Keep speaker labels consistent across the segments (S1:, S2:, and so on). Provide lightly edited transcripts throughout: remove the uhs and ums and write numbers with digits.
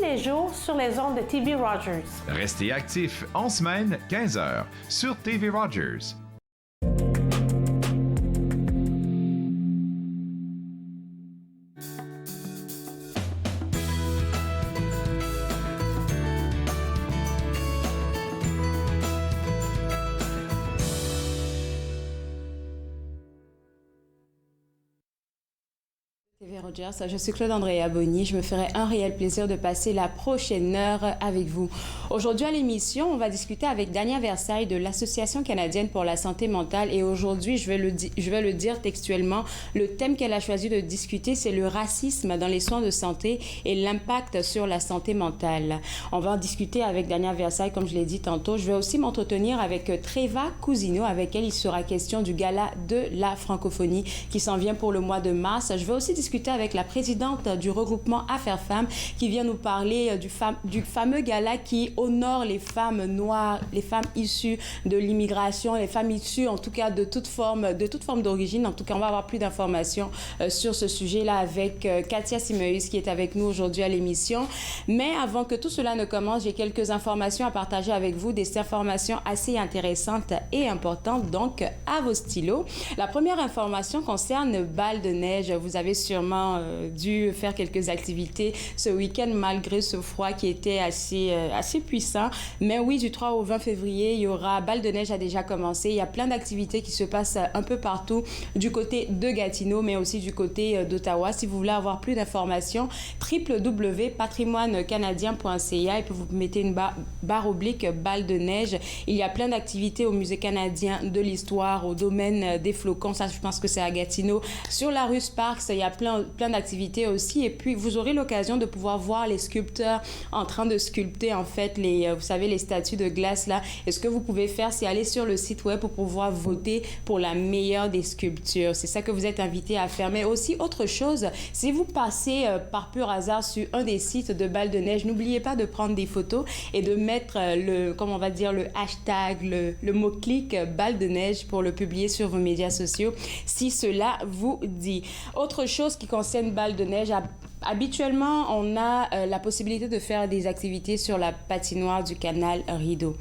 S1: les jours sur les ondes de TV Rogers.
S2: Restez actifs en semaine, 15h, sur TV Rogers.
S3: TV Rogers, je suis Claude Andrea Bonny. Je me ferai un réel plaisir de passer la prochaine heure avec vous. Aujourd'hui à l'émission, on va discuter avec Dania Versailles de l'Association canadienne pour la santé mentale. Et aujourd'hui, je vais le dire textuellement, le thème qu'elle a choisi de discuter, c'est le racisme dans les soins de santé et l'impact sur la santé mentale. On va en discuter avec Dania Versailles, comme je l'ai dit tantôt. Je vais aussi m'entretenir avec Treva Cousineau, avec elle il sera question du gala de la francophonie qui s'en vient pour le mois de mars. Je vais aussi discuter avec la présidente du regroupement Affaires Femmes qui vient nous parler du fameux gala qui honore les femmes noires, les femmes issues de l'immigration, les femmes issues en tout cas de toute forme d'origine. En tout cas, on va avoir plus d'informations sur ce sujet-là avec Katia Simeus qui est avec nous aujourd'hui à l'émission. Mais avant que tout cela ne commence, j'ai quelques informations à partager avec vous, des informations assez intéressantes et importantes, donc à vos stylos. La première information concerne Bal de neige. Vous avez sûrement dû faire quelques activités ce week-end malgré ce froid qui était assez puissant. Mais oui, du 3 au 20 février, il y aura Bal de neige a déjà commencé. Il y a plein d'activités qui se passent un peu partout du côté de Gatineau, mais aussi du côté d'Ottawa. Si vous voulez avoir plus d'informations, www.patrimoinecanadien.ca et puis vous mettez une barre oblique Bal de neige. Il y a plein d'activités au Musée canadien de l'histoire, au domaine des flocons. Ça, je pense que c'est à Gatineau. Sur la rue Sparks, il y a plein d'activités aussi. Et puis, vous aurez l'occasion de pouvoir voir les sculpteurs en train de sculpter, en fait, vous savez, les statues de glace, là. Et ce que vous pouvez faire, c'est aller sur le site web pour pouvoir voter pour la meilleure des sculptures. C'est ça que vous êtes invité à faire. Mais aussi, autre chose, si vous passez par pur hasard sur un des sites de Bal de neige, n'oubliez pas de prendre des photos et de mettre le hashtag, le mot-clic Bal de neige pour le publier sur vos médias sociaux, si cela vous dit. Autre chose qui concerne Bal de neige, habituellement, on a la possibilité de faire des activités sur la patinoire du canal Rideau.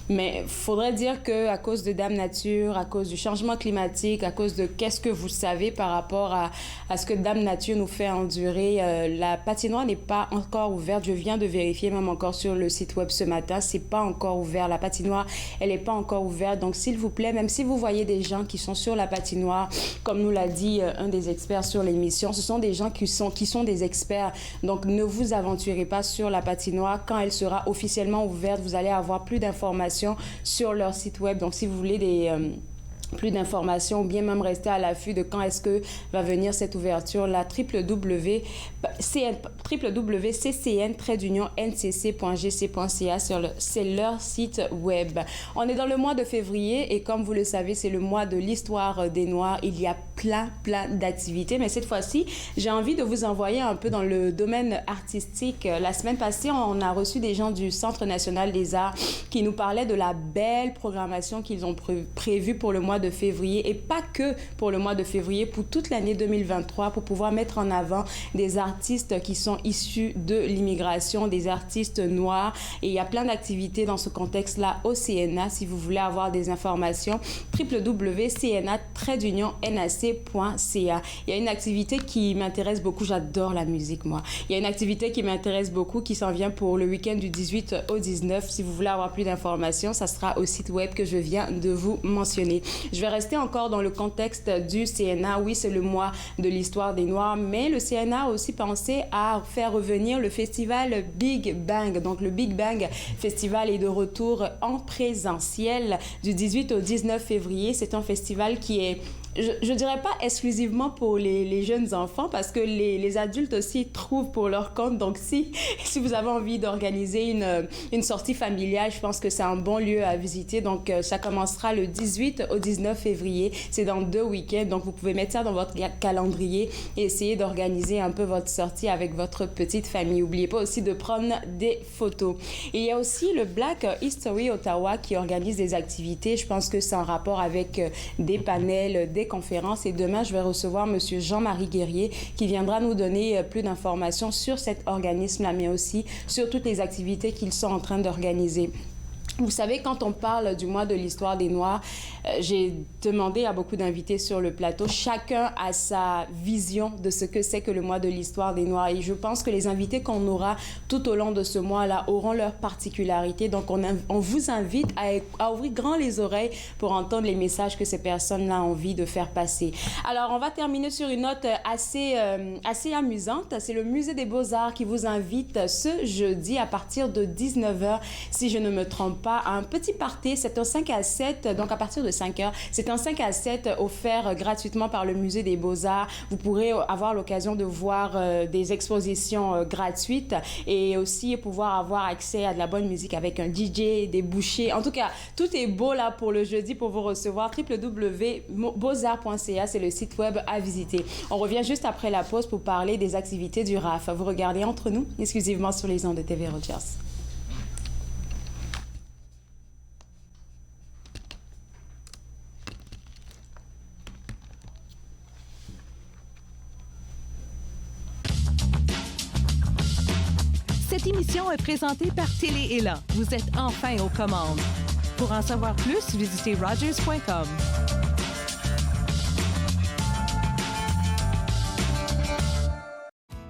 S3: Mais il faudrait dire qu'à cause de Dame Nature, à cause du changement climatique, à cause de qu'est-ce que vous savez par rapport à ce que Dame Nature nous fait endurer, la patinoire n'est pas encore ouverte. Je viens de vérifier même encore sur le site web ce matin, c'est pas encore ouvert. La patinoire, elle n'est pas encore ouverte. Donc, s'il vous plaît, même si vous voyez des gens qui sont sur la patinoire, comme nous l'a dit un des experts sur l'émission, ce sont des gens qui sont des experts. Donc, ne vous aventurez pas sur la patinoire. Quand elle sera officiellement ouverte, vous allez avoir plus d'informations sur leur site web. Donc, si vous voulez plus d'informations ou bien même rester à l'affût de quand est-ce que va venir cette ouverture-là, www.ccn-ncc.gc.ca, c'est leur site web. On est dans le mois de février et comme vous le savez, c'est le mois de l'histoire des Noirs. Il y a plein d'activités, mais cette fois-ci, j'ai envie de vous envoyer un peu dans le domaine artistique. La semaine passée, on a reçu des gens du Centre national des arts qui nous parlaient de la belle programmation qu'ils ont prévue pour le mois de février et pas que pour le mois de février, pour toute l'année 2023, pour pouvoir mettre en avant des artistes qui sont issus de l'immigration, des artistes noirs. Et il y a plein d'activités dans ce contexte-là au CNA. Si vous voulez avoir des informations, www.cna-nac.ca. Il y a une activité qui m'intéresse beaucoup. J'adore la musique, moi. Il y a une activité qui m'intéresse beaucoup qui s'en vient pour le week-end du 18 au 19. Si vous voulez avoir plus d'informations, ça sera au site web que je viens de vous mentionner. Je vais rester encore dans le contexte du CNA. Oui, c'est le mois de l'histoire des Noirs, mais le CNA a aussi pensé à faire revenir le festival Big Bang. Donc, le Big Bang Festival est de retour en présentiel du 18 au 19 février. C'est un festival qui est je dirais pas exclusivement pour les jeunes enfants parce que les adultes aussi trouvent pour leur compte. Donc, si vous avez envie d'organiser une sortie familiale, je pense que c'est un bon lieu à visiter. Donc, ça commencera le 18 au 19 février. C'est dans 2 week-ends. Donc, vous pouvez mettre ça dans votre calendrier et essayer d'organiser un peu votre sortie avec votre petite famille. N'oubliez pas aussi de prendre des photos. Et il y a aussi le Black History Ottawa qui organise des activités. Je pense que c'est en rapport avec des panels, des des conférences. Et demain, je vais recevoir M. Jean-Marie Guerrier qui viendra nous donner plus d'informations sur cet organisme-là, mais aussi sur toutes les activités qu'ils sont en train d'organiser. Vous savez, quand on parle du mois de l'histoire des Noirs, j'ai demandé à beaucoup d'invités sur le plateau, chacun a sa vision de ce que c'est que le mois de l'histoire des Noirs. Et je pense que les invités qu'on aura tout au long de ce mois-là auront leurs particularités. Donc, on vous invite à ouvrir grand les oreilles pour entendre les messages que ces personnes-là ont envie de faire passer. Alors, on va terminer sur une note assez amusante. C'est le Musée des Beaux-Arts qui vous invite ce jeudi à partir de 19h, si je ne me trompe pas, à un petit party. C'est un 5 à 7, donc à partir de 5 heures. C'est un 5 à 7 offert gratuitement par le Musée des Beaux-Arts. Vous pourrez avoir l'occasion de voir des expositions gratuites et aussi pouvoir avoir accès à de la bonne musique avec un DJ, des bouchées. En tout cas, tout est beau là pour le jeudi pour vous recevoir. www.beauxarts.ca, c'est le site web à visiter. On revient juste après la pause pour parler des activités du RAF. Vous regardez Entre nous, exclusivement sur les ondes de TV Rogers.
S4: Cette émission est présentée par Télé Élan. Vous êtes enfin aux commandes. Pour en savoir plus, visitez rogers.com.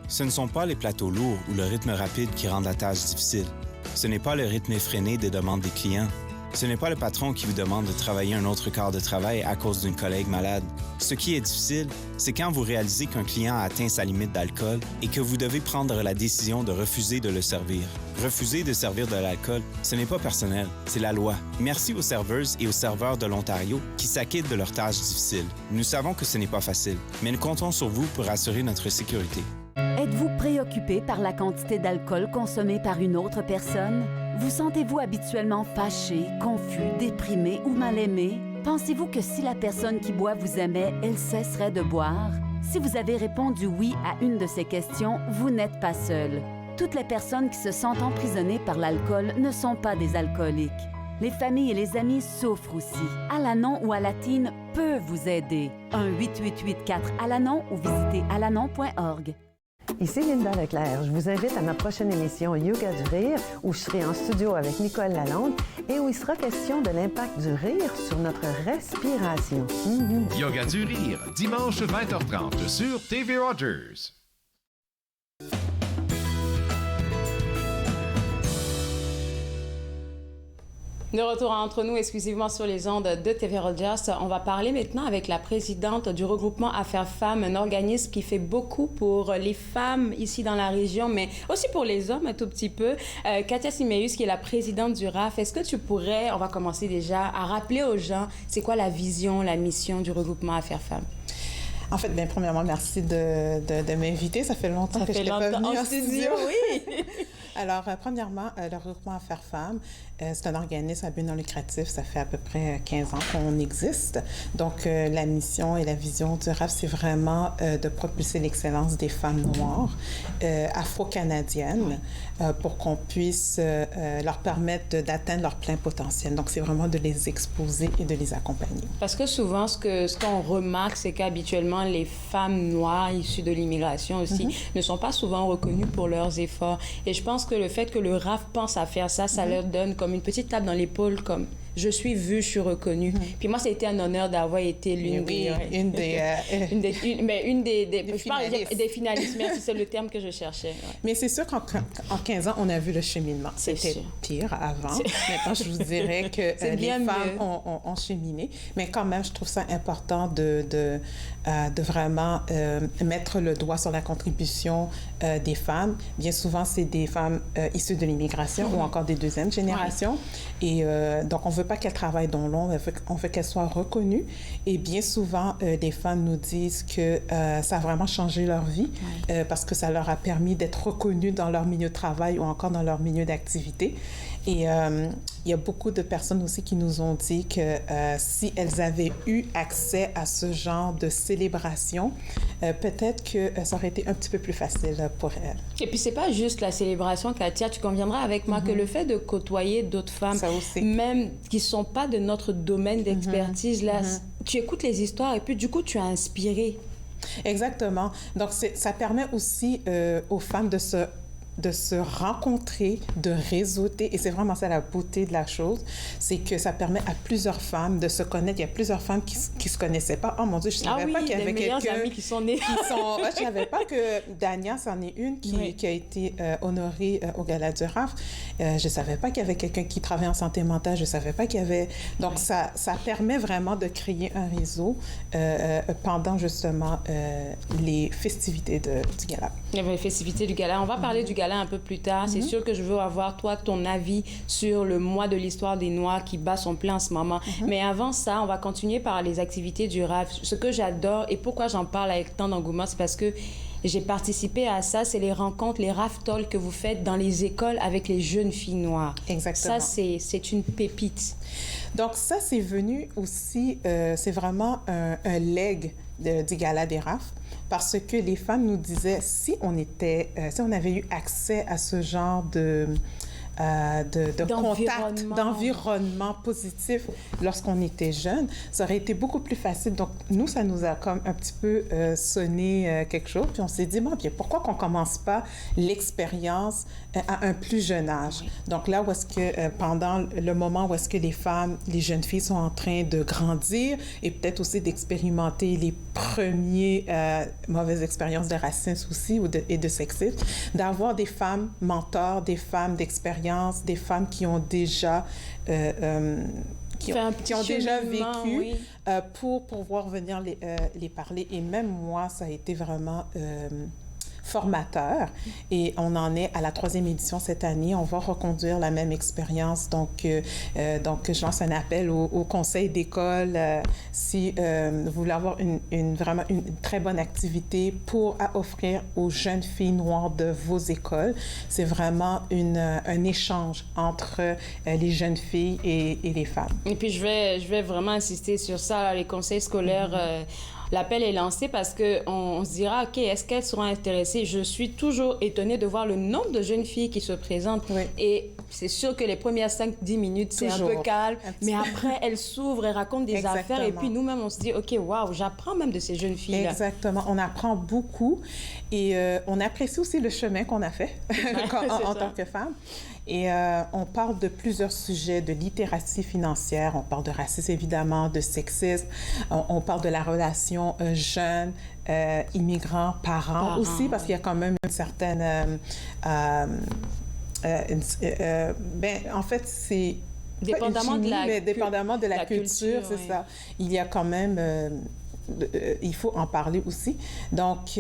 S5: Ce ne sont pas les plateaux lourds ou le rythme rapide qui rendent la tâche difficile. Ce n'est pas le rythme effréné des demandes des clients. Ce n'est pas le patron qui vous demande de travailler un autre quart de travail à cause d'une collègue malade. Ce qui est difficile, c'est quand vous réalisez qu'un client a atteint sa limite d'alcool et que vous devez prendre la décision de refuser de le servir. Refuser de servir de l'alcool, ce n'est pas personnel, c'est la loi. Merci aux serveuses et aux serveurs de l'Ontario qui s'acquittent de leurs tâches difficiles. Nous savons que ce n'est pas facile, mais nous comptons sur vous pour assurer notre sécurité.
S6: Êtes-vous préoccupé par la quantité d'alcool consommée par une autre personne? Vous sentez-vous habituellement fâché, confus, déprimé ou mal aimé? Pensez-vous que si la personne qui boit vous aimait, elle cesserait de boire? Si vous avez répondu oui à une de ces questions, vous n'êtes pas seul. Toutes les personnes qui se sentent emprisonnées par l'alcool ne sont pas des alcooliques. Les familles et les amis souffrent aussi. Alanon ou Alatine peut vous aider. 1-888-4-ALANON ou visitez alanon.org.
S7: Ici Linda Leclerc. Je vous invite à ma prochaine émission Yoga du rire où je serai en studio avec Nicole Lalonde et où il sera question de l'impact du rire sur notre respiration.
S2: Yoga du rire, dimanche 20h30 sur TV Rogers.
S3: De retour Entre nous, exclusivement sur les ondes de TV Rogers. On va parler maintenant avec la présidente du regroupement Affaires Femmes, un organisme qui fait beaucoup pour les femmes ici dans la région, mais aussi pour les hommes un tout petit peu. Katia Siméus, qui est la présidente du RAF, est-ce que tu pourrais, on va commencer déjà, à rappeler aux gens, c'est quoi la vision, la mission du regroupement Affaires Femmes?
S8: En fait, bien, premièrement, merci de m'inviter. Ça fait longtemps que je n'étais pas venue en studio.
S3: Oui.
S8: Alors, premièrement, le regroupement Affaires Femmes, c'est un organisme à but non lucratif. Ça fait à peu près 15 ans qu'on existe. Donc, la mission et la vision du RAF, c'est vraiment de propulser l'excellence des femmes noires, afro-canadiennes, pour qu'on puisse leur permettre d'atteindre leur plein potentiel. Donc, c'est vraiment de les exposer et de les accompagner.
S3: Parce que souvent, ce qu'on remarque, c'est qu'habituellement, les femmes noires issues de l'immigration aussi ne sont pas souvent reconnues pour leurs efforts. Et je pense que le fait que le RAF pense à faire ça, ça leur donne comme une petite tape dans l'épaule, comme je suis vue, je suis reconnue. Puis moi, ça a été un honneur d'avoir été l'une des finalistes. Merci, c'est le terme que je cherchais. Ouais.
S8: Mais c'est sûr qu'en 15 ans, on a vu le cheminement. C'était pire avant. Maintenant, je vous dirais que les femmes ont cheminé. Mais quand même, je trouve ça important de vraiment mettre le doigt sur la contribution des femmes. Bien souvent, c'est des femmes issues de l'immigration ou encore des deuxièmes générations. Et donc, on ne veut pas qu'elles travaillent dans l'ombre, on veut qu'elles soient reconnues. Et bien souvent, les femmes nous disent que ça a vraiment changé leur vie parce que ça leur a permis d'être reconnues dans leur milieu de travail ou encore dans leur milieu d'activité. Et il y a beaucoup de personnes aussi qui nous ont dit que si elles avaient eu accès à ce genre de célébration, peut-être que ça aurait été un petit peu plus facile pour elles.
S3: Et puis, c'est pas juste la célébration, Katia, tu conviendras avec moi que le fait de côtoyer d'autres femmes, même qui sont pas de notre domaine d'expertise, là, tu écoutes les histoires et puis du coup, tu as inspiré.
S8: Exactement. Donc, ça permet aussi aux femmes de se rencontrer, de réseauter. Et c'est vraiment ça la beauté de la chose, c'est que ça permet à plusieurs femmes de se connaître. Il y a plusieurs femmes qui se connaissaient pas. Oh mon Dieu, je savais pas qu'il y avait quelqu'un...
S3: amis qui sont nés.
S8: Je savais pas que Dania, c'en est une qui a été honorée au Gala du RAF. Je savais pas qu'il y avait quelqu'un qui travaillait en santé mentale. Je savais pas qu'il y avait... Donc, ça permet vraiment de créer un réseau pendant justement les festivités du Gala.
S3: Les festivités du Gala. On va parler du Gala un peu plus tard. C'est sûr que je veux avoir, toi, ton avis sur le mois de l'histoire des Noirs qui bat son plein en ce moment. Mais avant ça, on va continuer par les activités du RAF. Ce que j'adore et pourquoi j'en parle avec tant d'engouement, c'est parce que j'ai participé à ça. C'est les rencontres, les RAF Talks que vous faites dans les écoles avec les jeunes filles noires.
S8: Exactement.
S3: Ça, c'est une pépite.
S8: Donc ça, c'est venu aussi, c'est vraiment un leg du Gala des RAF. Parce que les femmes nous disaient, si on avait eu accès à ce genre de contact, d'environnement positif lorsqu'on était jeune, ça aurait été beaucoup plus facile. Donc, nous, ça nous a comme un petit peu sonné quelque chose. Puis on s'est dit, bon, bien, pourquoi qu'on commence pas l'expérience à un plus jeune âge? Oui. Donc là, où est-ce que pendant le moment où est-ce que les jeunes filles sont en train de grandir et peut-être aussi d'expérimenter les premières mauvaises expériences de racisme aussi et de sexisme, d'avoir des femmes mentors, des femmes d'expérience, des femmes qui ont déjà qui ont déjà vécu, oui. Pour pouvoir venir les parler. Et même moi, ça a été vraiment formateur. Et on en est à la 3e édition cette année. On va reconduire la même expérience. Donc, je lance un appel au conseil d'école si vous voulez avoir vraiment une très bonne activité à offrir aux jeunes filles noires de vos écoles. C'est vraiment un échange entre les jeunes filles et les femmes.
S3: Et puis, je vais vraiment insister sur ça, là, les conseils scolaires. L'appel est lancé parce qu'on se dira, OK, est-ce qu'elles seront intéressées? Je suis toujours étonnée de voir le nombre de jeunes filles qui se présentent. Oui. Et c'est sûr que les premières 5-10 minutes, c'est un peu calme. Mais après, elles s'ouvrent, elles racontent des affaires. Et puis nous-mêmes, on se dit, OK, waouh, j'apprends même de ces jeunes filles-là.
S8: Exactement. On apprend beaucoup. Et on apprécie aussi le chemin qu'on a fait en tant que femme. Et on parle de plusieurs sujets, de littératie financière, on parle de racisme évidemment, de sexisme, on parle de la relation jeune, immigrants, parents aussi, parce qu'il y a quand même une certaine... en fait, c'est...
S3: Dépendamment
S8: de la culture, c'est ça. Il y a quand même... il faut en parler aussi. Donc...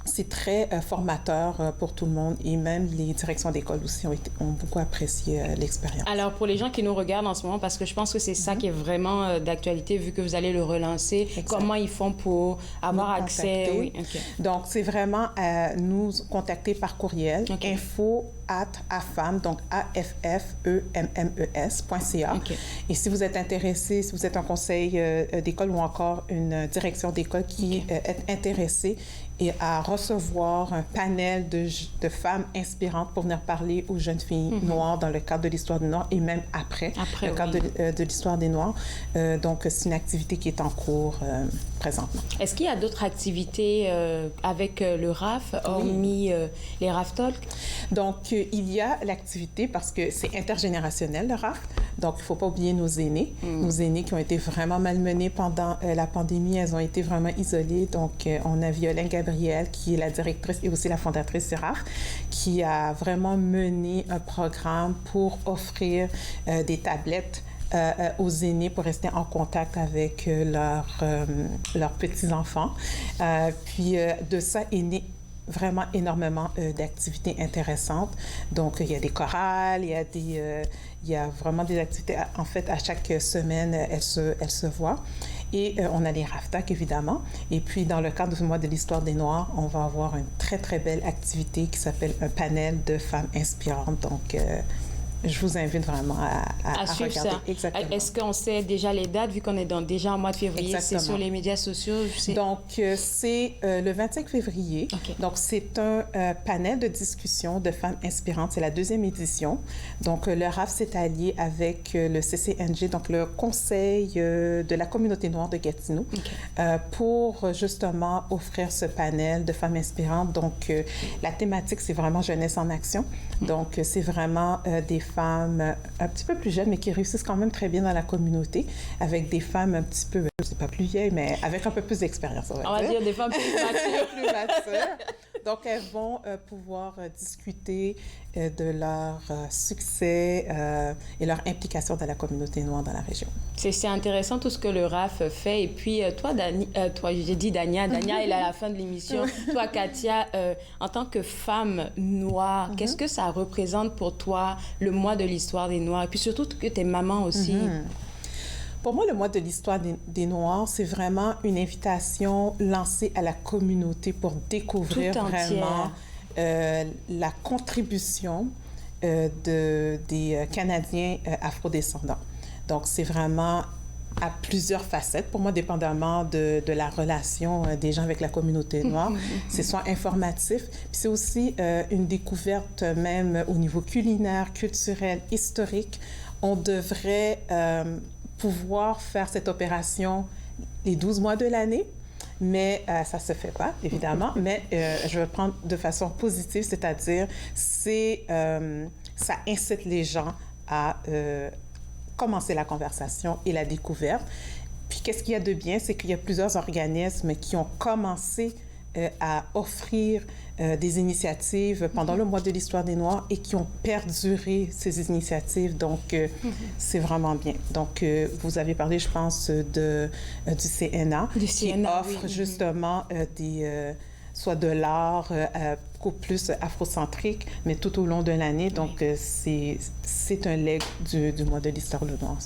S8: c'est très formateur pour tout le monde et même les directions d'école aussi ont beaucoup apprécié l'expérience.
S3: Alors, pour les gens qui nous regardent en ce moment, parce que je pense que c'est ça qui est vraiment d'actualité vu que vous allez le relancer, comment ils font pour avoir accès? Oui, okay.
S8: Donc, c'est vraiment nous contacter par courriel, info@affemes, donc AFFEMMES.ca. Okay. Et si vous êtes intéressé, si vous êtes un conseil d'école ou encore une direction d'école qui est intéressée et à recevoir un panel de femmes inspirantes pour venir parler aux jeunes filles noires dans le cadre de l'histoire du Nord et même après le cadre de l'histoire des Noirs. Donc, c'est une activité qui est en cours présentement.
S3: Est-ce qu'il y a d'autres activités avec le RAF, hormis les RAF Talks?
S8: Donc, il y a l'activité parce que c'est intergénérationnel, le RAF. Donc, il ne faut pas oublier nos aînés. Nos aînés qui ont été vraiment malmenés pendant la pandémie, elles ont été vraiment isolées. Donc, on a Violaine Gabriel, qui est la directrice et aussi la fondatrice du RAF, qui a vraiment mené un programme pour offrir des tablettes aux aînés pour rester en contact avec leurs petits-enfants. Puis, de ça est né vraiment énormément d'activités intéressantes. Donc, il y a des chorales, il y a vraiment des activités. En fait, à chaque semaine, elles se voient. Et on a les RAF Talks, évidemment. Et puis, dans le cadre du mois de l'histoire des Noirs, on va avoir une très, très belle activité qui s'appelle un panel de femmes inspirantes. Donc, je vous invite vraiment à
S3: suivre
S8: regarder.
S3: Ça.
S8: Exactement.
S3: Est-ce qu'on sait déjà les dates, vu qu'on est déjà en mois de février?
S8: Exactement.
S3: C'est sur les médias sociaux?
S8: Donc, c'est le 25 février.
S3: Okay.
S8: Donc, c'est un panel de discussion de femmes inspirantes. C'est la 2e édition. Donc, le RAF s'est allié avec le CCNG, donc le Conseil de la communauté noire de Gatineau, pour justement offrir ce panel de femmes inspirantes. Donc, la thématique, c'est vraiment jeunesse en action. Donc, c'est vraiment des femmes un petit peu plus jeunes, mais qui réussissent quand même très bien dans la communauté, avec des femmes un petit peu, je sais pas plus vieilles, mais avec un peu plus d'expérience, on va dire
S3: des femmes plus matures.
S8: plus matures. Donc, elles vont pouvoir discuter de leur succès et leur implication dans la communauté noire dans la région.
S3: C'est intéressant tout ce que le RAF fait. Et puis, toi, j'ai dit Dania, elle est à la fin de l'émission. Toi, Katia, en tant que femme noire, qu'est-ce que ça représente pour toi, le mois de l'histoire des Noirs? Et puis surtout que tu es maman aussi.
S8: Pour moi, le mois de l'histoire des Noirs, c'est vraiment une invitation lancée à la communauté pour découvrir vraiment la contribution des Canadiens afrodescendants. Donc, c'est vraiment à plusieurs facettes, pour moi, dépendamment de la relation des gens avec la communauté noire. C'est soit informatif, puis c'est aussi une découverte même au niveau culinaire, culturel, historique. On devrait pouvoir faire cette opération les 12 mois de l'année, mais ça ne se fait pas, évidemment, mais je vais prendre de façon positive, c'est-à-dire ça incite les gens à commencer la conversation et la découverte. Puis qu'est-ce qu'il y a de bien, c'est qu'il y a plusieurs organismes qui ont commencé à offrir des initiatives pendant le mois de l'histoire des Noirs et qui ont perduré ces initiatives. Donc, c'est vraiment bien. Donc, vous avez parlé, je pense, du CNA, qui offre justement soit de l'art beaucoup plus afrocentrique, mais tout au long de l'année. Donc, c'est un legs du mois de l'histoire des Noirs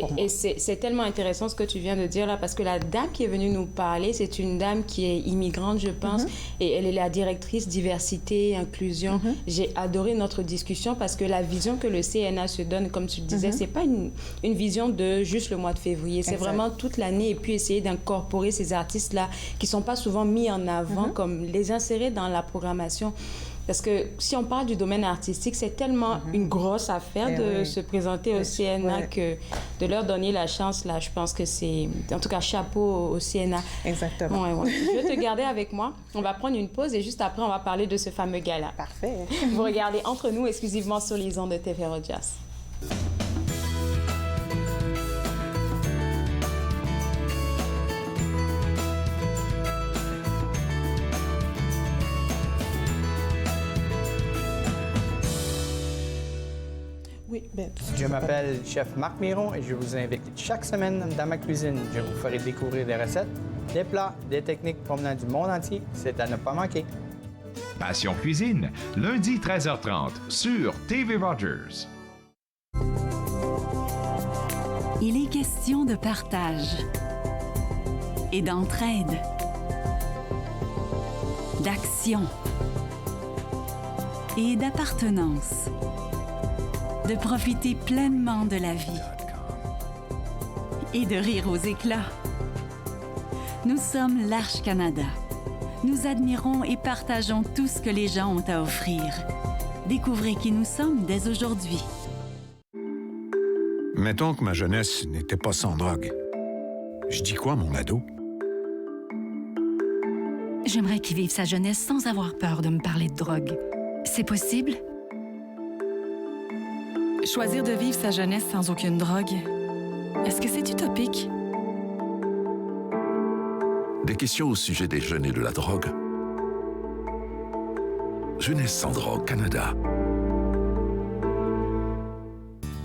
S8: pour moi.
S3: Et c'est tellement intéressant ce que tu viens de dire là, parce que la dame qui est venue nous parler, c'est une dame qui est immigrante, je pense, et elle est la directrice diversité, inclusion. J'ai adoré notre discussion parce que la vision que le CNA se donne, comme tu le disais, c'est pas une vision de juste le mois de février, c'est vraiment toute l'année, et puis essayer d'incorporer ces artistes-là qui sont pas souvent mis en avant, comme les insérer dans la programmation. Parce que si on parle du domaine artistique, c'est tellement une grosse affaire de se présenter au CNA que de leur donner la chance, là, je pense que c'est... En tout cas, chapeau au CNA.
S8: Exactement.
S3: Je vais te garder avec moi. On va prendre une pause et juste après, on va parler de ce fameux gala.
S8: Parfait.
S3: Vous regardez Entre nous exclusivement sur les ondes de TV Rogers.
S9: Je m'appelle Chef Marc Miron et je vous invite chaque semaine dans ma cuisine. Je vous ferai découvrir des recettes, des plats, des techniques provenant du monde entier. C'est à ne pas manquer.
S2: Passion Cuisine, lundi 13h30 sur TV Rogers.
S6: Il est question de partage et d'entraide, d'action et d'appartenance. De profiter pleinement de la vie et de rire aux éclats. Nous sommes l'Arche Canada. Nous admirons et partageons tout ce que les gens ont à offrir. Découvrez qui nous sommes dès aujourd'hui.
S10: Mettons que ma jeunesse n'était pas sans drogue. Je dis quoi, mon ado?
S11: J'aimerais qu'il vive sa jeunesse sans avoir peur de me parler de drogue. C'est possible?
S12: Choisir de vivre sa jeunesse sans aucune drogue, est-ce que c'est utopique?
S13: Des questions au sujet des jeunes et de la drogue. Jeunesse sans drogue Canada.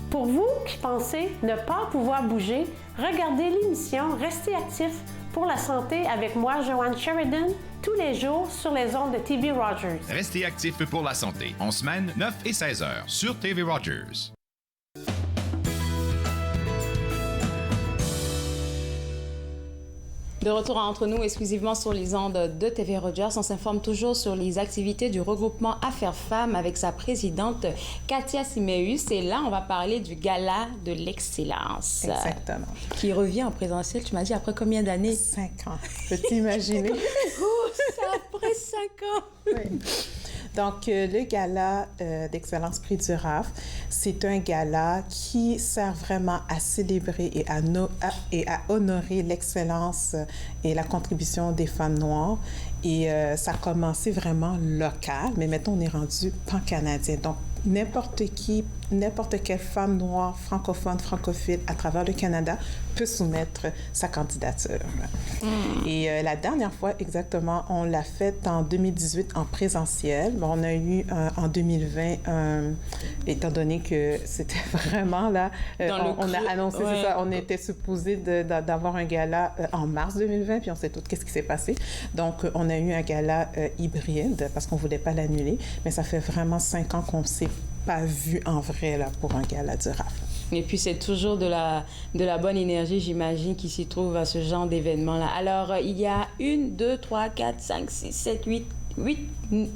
S1: Pour vous qui pensez ne pas pouvoir bouger, regardez l'émission Restez actif pour la santé avec moi, Joanne Sheridan, tous les jours sur les ondes de TV Rogers.
S2: Restez actifs pour la santé, en semaine 9 et 16 heures sur TV Rogers.
S3: De retour entre nous exclusivement sur les ondes de TV Rogers, on s'informe toujours sur les activités du regroupement Affaires Femmes avec sa présidente Katia Siméus. Et là, on va parler du Gala de l'Excellence.
S8: Exactement.
S3: Qui revient en présentiel, tu m'as dit, après combien d'années?
S8: 5 ans. Peux-tu imaginer?
S3: Oh, c'est après 5 ans!
S8: Oui. Donc, le Gala d'Excellence Prix du RAF, c'est un gala qui sert vraiment à célébrer et à honorer l'excellence et la contribution des femmes noires. Et ça a commencé vraiment local, mais maintenant, on est rendu pan-canadien. Donc, n'importe qui, n'importe quelle femme noire, francophone, francophile à travers le Canada peut soumettre sa candidature. Et la dernière fois, exactement, on l'a fait en 2018 en présentiel. Bon, on a eu en 2020, étant donné que c'était vraiment là, on a annoncé, c'est ça, on était supposé d'avoir un gala en mars 2020, puis on sait tout qu'est-ce qui s'est passé. Donc, on a eu un gala hybride parce qu'on ne voulait pas l'annuler, mais ça fait vraiment 5 ans qu'on ne s'est pas vu en vrai là, pour un gala du RAF.
S3: Et puis, c'est toujours de la bonne énergie, j'imagine, qui s'y trouve à ce genre d'événement-là. Alors, il y a 1, 2, 3, 4, 5, 6, 7, 8,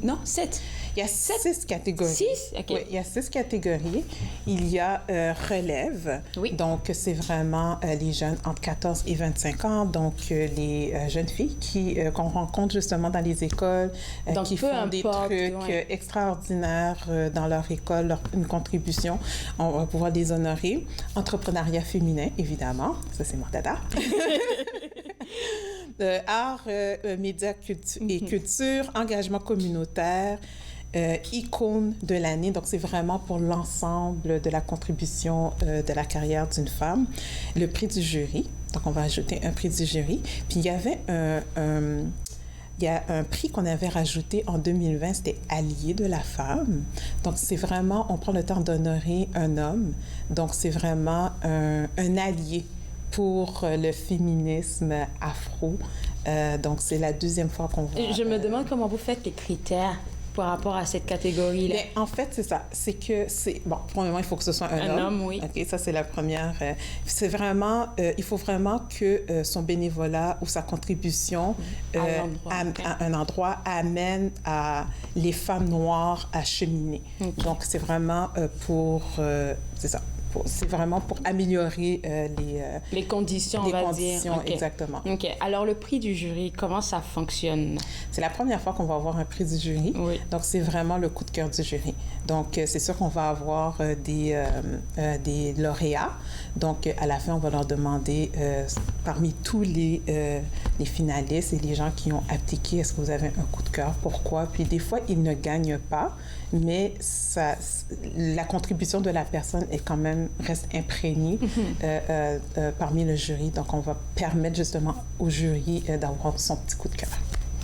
S3: non, 7.
S8: Il y a 6 catégories.
S3: 6? OK.
S8: Oui, il y a 6 catégories. Il y a relève.
S3: Oui.
S8: Donc, c'est vraiment les jeunes entre 14 et 25 ans. Donc, les jeunes filles qu'on rencontre justement dans les écoles, qui font des trucs extraordinaires dans leur école, une contribution. On va pouvoir les honorer. Entrepreneuriat féminin, évidemment. Ça, c'est mon dada. Art, médias et culture, engagement communautaire, icône de l'année. Donc, c'est vraiment pour l'ensemble de la contribution de la carrière d'une femme. Le prix du jury. Donc, on va ajouter un prix du jury. Puis, il y avait il y a un prix qu'on avait rajouté en 2020, c'était Allié de la femme. Donc, c'est vraiment, on prend le temps d'honorer un homme. Donc, c'est vraiment un allié pour le féminisme afro. Donc, c'est la 2e fois qu'on voit.
S3: Je me demande comment vous faites les critères par rapport à cette catégorie-là.
S8: Mais en fait, c'est ça. C'est que c'est... Bon, pour le moment, il faut que ce soit un homme.
S3: Un homme, oui.
S8: OK, ça, c'est la première. C'est vraiment... il faut vraiment que son bénévolat ou sa contribution à un endroit amène les femmes noires à cheminer. Okay. Donc, c'est vraiment pour... c'est ça. C'est vraiment pour améliorer
S3: les conditions, on va dire.
S8: Okay. Exactement.
S3: OK. Alors, le prix du jury, comment ça fonctionne?
S8: C'est la première fois qu'on va avoir un prix du jury.
S3: Oui.
S8: Donc, c'est vraiment le coup de cœur du jury. Donc, c'est sûr qu'on va avoir des lauréats. Donc, à la fin, on va leur demander, parmi tous les finalistes et les gens qui ont appliqué, est-ce que vous avez un coup de cœur? Pourquoi? Puis, des fois, ils ne gagnent pas, mais la contribution de la personne est quand même reste imprégnée parmi le jury. Donc, on va permettre justement au jury d'avoir son petit coup de cœur.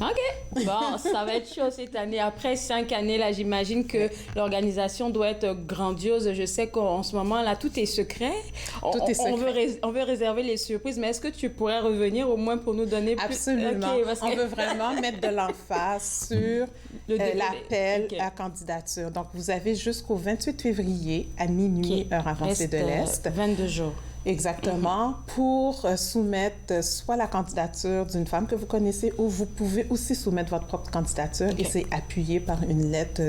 S3: OK. Bon, ça va être chaud cette année. Après 5 années, là, j'imagine que l'organisation doit être grandiose. Je sais qu'en ce moment, là, tout est secret.
S8: Tout est secret.
S3: On veut réserver les surprises, mais est-ce que tu pourrais revenir au moins pour nous donner plus...
S8: Absolument. Okay, on veut vraiment mettre de l'emphase sur l'appel à candidature. Donc, vous avez jusqu'au 28 février à minuit, heure avancée de l'Est.
S3: 22 jours.
S8: Exactement, pour soumettre soit la candidature d'une femme que vous connaissez ou vous pouvez aussi soumettre votre propre candidature et c'est appuyé par une lettre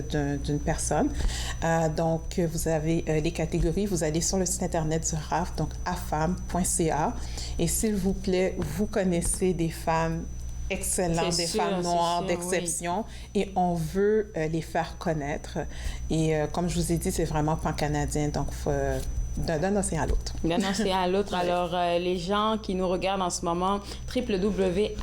S8: d'une personne. Donc, vous avez les catégories, vous allez sur le site Internet du RAF, donc afam.ca et s'il vous plaît, vous connaissez des femmes excellentes, des femmes noires d'exception et on veut les faire connaître. Et comme je vous ai dit, c'est vraiment pan-canadien, donc d'un océan à l'autre.
S3: D'un océan à l'autre. Alors, les gens qui nous regardent en ce moment, www.affam.ca,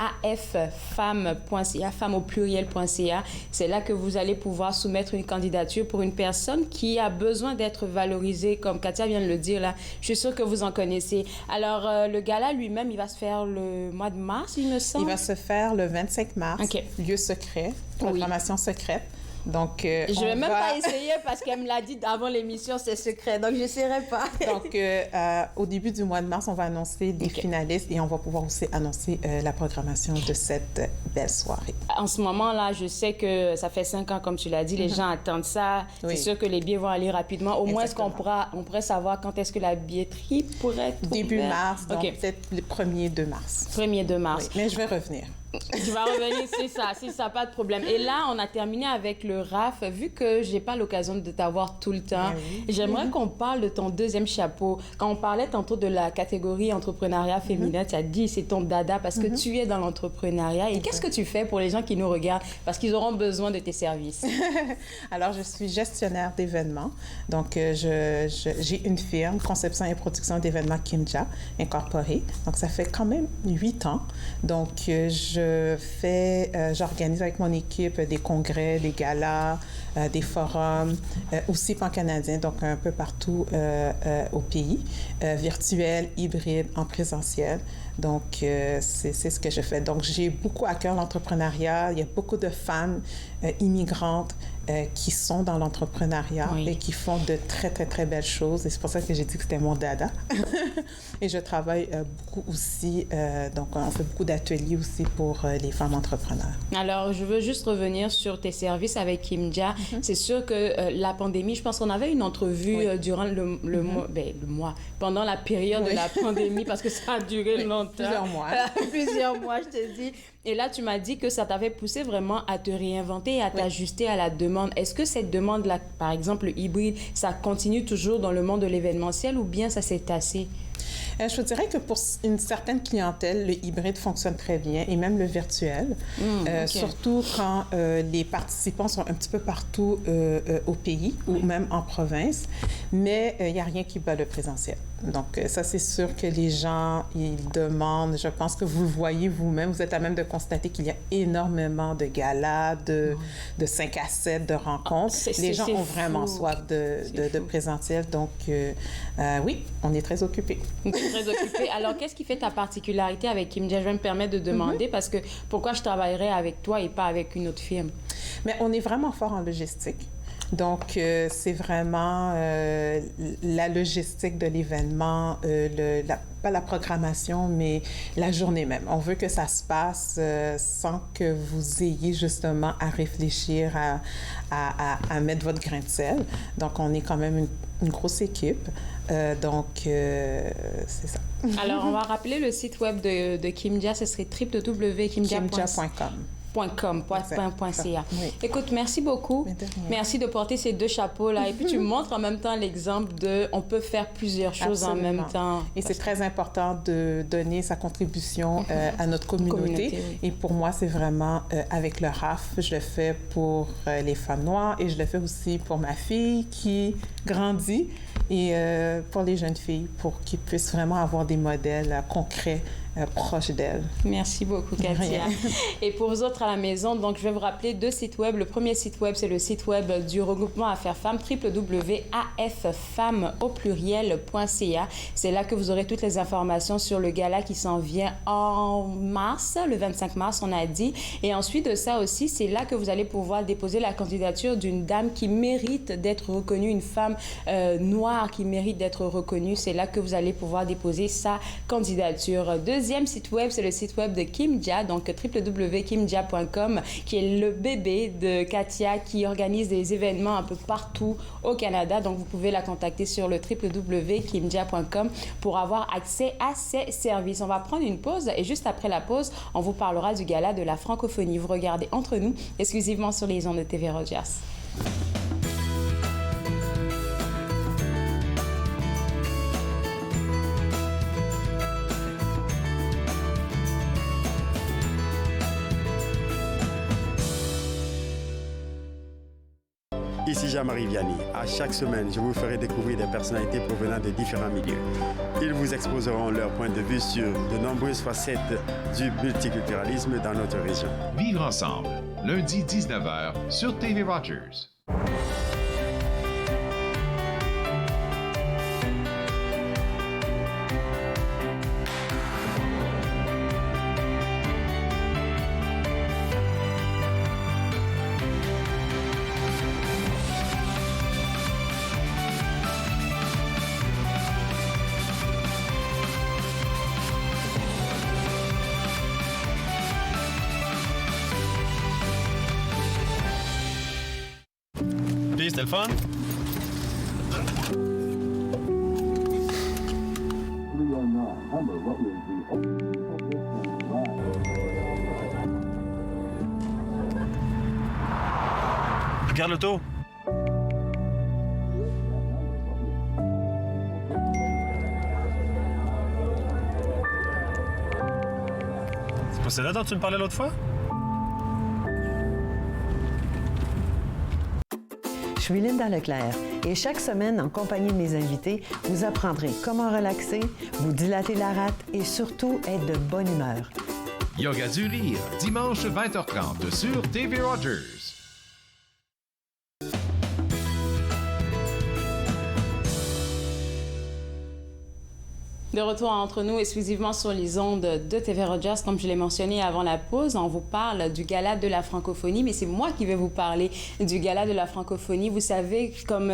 S3: femme au pluriel.ca, c'est là que vous allez pouvoir soumettre une candidature pour une personne qui a besoin d'être valorisée, comme Katia vient de le dire là. Je suis sûre que vous en connaissez. Alors, le gala lui-même, il va se faire le mois de mars, il me semble?
S8: Il va se faire le 25 mars, lieu secret, programmation secrète. Donc,
S3: je vais même pas essayer parce qu'elle me l'a dit avant l'émission, c'est secret, donc je n'essaierai pas.
S8: Donc, au début du mois de mars, on va annoncer des finalistes et on va pouvoir aussi annoncer la programmation de cette belle soirée.
S3: En ce moment-là, je sais que ça fait 5 ans, comme tu l'as dit, les gens attendent ça. Oui. C'est sûr que les billets vont aller rapidement. Au moins, est-ce qu'on pourrait savoir quand est-ce que la billetterie pourrait être
S8: Début mars, donc peut-être le 1er 2 mars.
S3: 1er 2 mars.
S8: Oui, mais je vais revenir.
S3: Tu vas revenir, c'est ça, pas de problème. Et là, on a terminé avec le RAF. Vu que j'ai pas l'occasion de t'avoir tout le temps, j'aimerais qu'on parle de ton deuxième chapeau. Quand on parlait tantôt de la catégorie entrepreneuriat féminin, tu as dit c'est ton dada parce que tu es dans l'entrepreneuriat. Et qu'est-ce que tu fais pour les gens qui nous regardent parce qu'ils auront besoin de tes services?
S8: Alors, je suis gestionnaire d'événements. Donc, j'ai une firme, conception et production d'événements Kimja Incorporée. Donc, ça fait quand même 8 ans. Donc, j'organise avec mon équipe des congrès, des galas, des forums, aussi pan-canadien, donc un peu partout au pays, virtuel, hybride, en présentiel. Donc, c'est ce que je fais. Donc, j'ai beaucoup à cœur l'entrepreneuriat. Il y a beaucoup de femmes immigrantes qui sont dans l'entrepreneuriat et qui font de très, très, très belles choses. Et c'est pour ça que j'ai dit que c'était mon dada. Et je travaille beaucoup aussi, donc on fait beaucoup d'ateliers aussi pour les femmes entrepreneurs.
S3: Alors, je veux juste revenir sur tes services avec Kimja. C'est sûr que la pandémie, je pense qu'on avait une entrevue durant le mois, pendant la période de la pandémie, parce que ça a duré longtemps.
S8: Plusieurs mois.
S3: Plusieurs mois, je te dis. Et là, tu m'as dit que ça t'avait poussé vraiment à te réinventer et à t'ajuster à la demande. Est-ce que cette demande-là, par exemple, le hybride, ça continue toujours dans le monde de l'événementiel ou bien ça s'est tassé?
S8: Je dirais que pour une certaine clientèle, le hybride fonctionne très bien et même le virtuel, surtout quand les participants sont un petit peu partout au pays ou même en province, mais il n'y a rien qui bat le présentiel. Donc, ça, c'est sûr que les gens, ils demandent, je pense que vous le voyez vous-même, vous êtes à même de constater qu'il y a énormément de galas, de 5 à 7, de rencontres. Les gens ont vraiment soif de présentiel. Donc, oui, on est très occupés.
S3: Très occupé. Alors, qu'est-ce qui fait ta particularité avec Kimja? Je vais me permettre de demander parce que pourquoi je travaillerais avec toi et pas avec une autre firme?
S8: Mais on est vraiment fort en logistique. Donc, c'est vraiment la logistique de l'événement, pas la programmation, mais la journée même. On veut que ça se passe sans que vous ayez justement à réfléchir, à mettre votre grain de sel. Donc, on est quand même une grosse équipe. Donc, c'est ça.
S3: Alors, on va rappeler le site web de Kimja. Ce serait www.kimja.com. .ca.
S8: Oui.
S3: Écoute, merci beaucoup. Merci de porter ces deux chapeaux-là. Et puis, tu montres en même temps l'exemple de on peut faire plusieurs choses en même temps.
S8: Et c'est très important de donner sa contribution à notre communauté. Et pour moi, c'est vraiment avec le RAF. Je le fais pour les femmes noires et je le fais aussi pour ma fille qui grandit et pour les jeunes filles pour qu'ils puissent vraiment avoir des modèles concrets proche d'elle.
S3: Merci beaucoup, Katia. Et pour vous autres à la maison, donc je vais vous rappeler 2 sites web. Le premier site web, c'est le site web du regroupement Affaires Femmes, www.affemmes.ca. C'est là que vous aurez toutes les informations sur le gala qui s'en vient en mars, le 25 mars, on a dit. Et ensuite de ça aussi, c'est là que vous allez pouvoir déposer la candidature d'une dame qui mérite d'être reconnue, une femme noire qui mérite d'être reconnue. C'est là que vous allez pouvoir déposer sa candidature. Deuxième site web, c'est le site web de Kimja, donc www.kimja.com, qui est le bébé de Katia, qui organise des événements un peu partout au Canada. Donc, vous pouvez la contacter sur le www.kimja.com pour avoir accès à ses services. On va prendre une pause et juste après la pause, on vous parlera du gala de la francophonie. Vous regardez Entre nous, exclusivement sur les ondes de TV Rogers.
S14: Ici Jean-Marie Vianney. À chaque semaine, je vous ferai découvrir des personnalités provenant de différents milieux. Ils vous exposeront leur point de vue sur de nombreuses facettes du multiculturalisme dans notre région.
S2: Vivre ensemble, lundi 19h sur TV Rogers.
S15: c'était le fun. Regarde l'auto. C'est pas celle-là dont tu me parlais l'autre fois?
S7: Je suis Linda Leclerc et chaque semaine, en compagnie de mes invités, vous apprendrez comment relaxer, vous dilater la rate et surtout être de bonne humeur.
S2: Yoga du rire, dimanche 20h30 sur TV Rogers.
S3: De retour entre nous, exclusivement sur les ondes de TV Rogers, comme je l'ai mentionné avant la pause, on vous parle du Gala de la francophonie, mais c'est moi qui vais vous parler du Gala de la francophonie. Vous savez, comme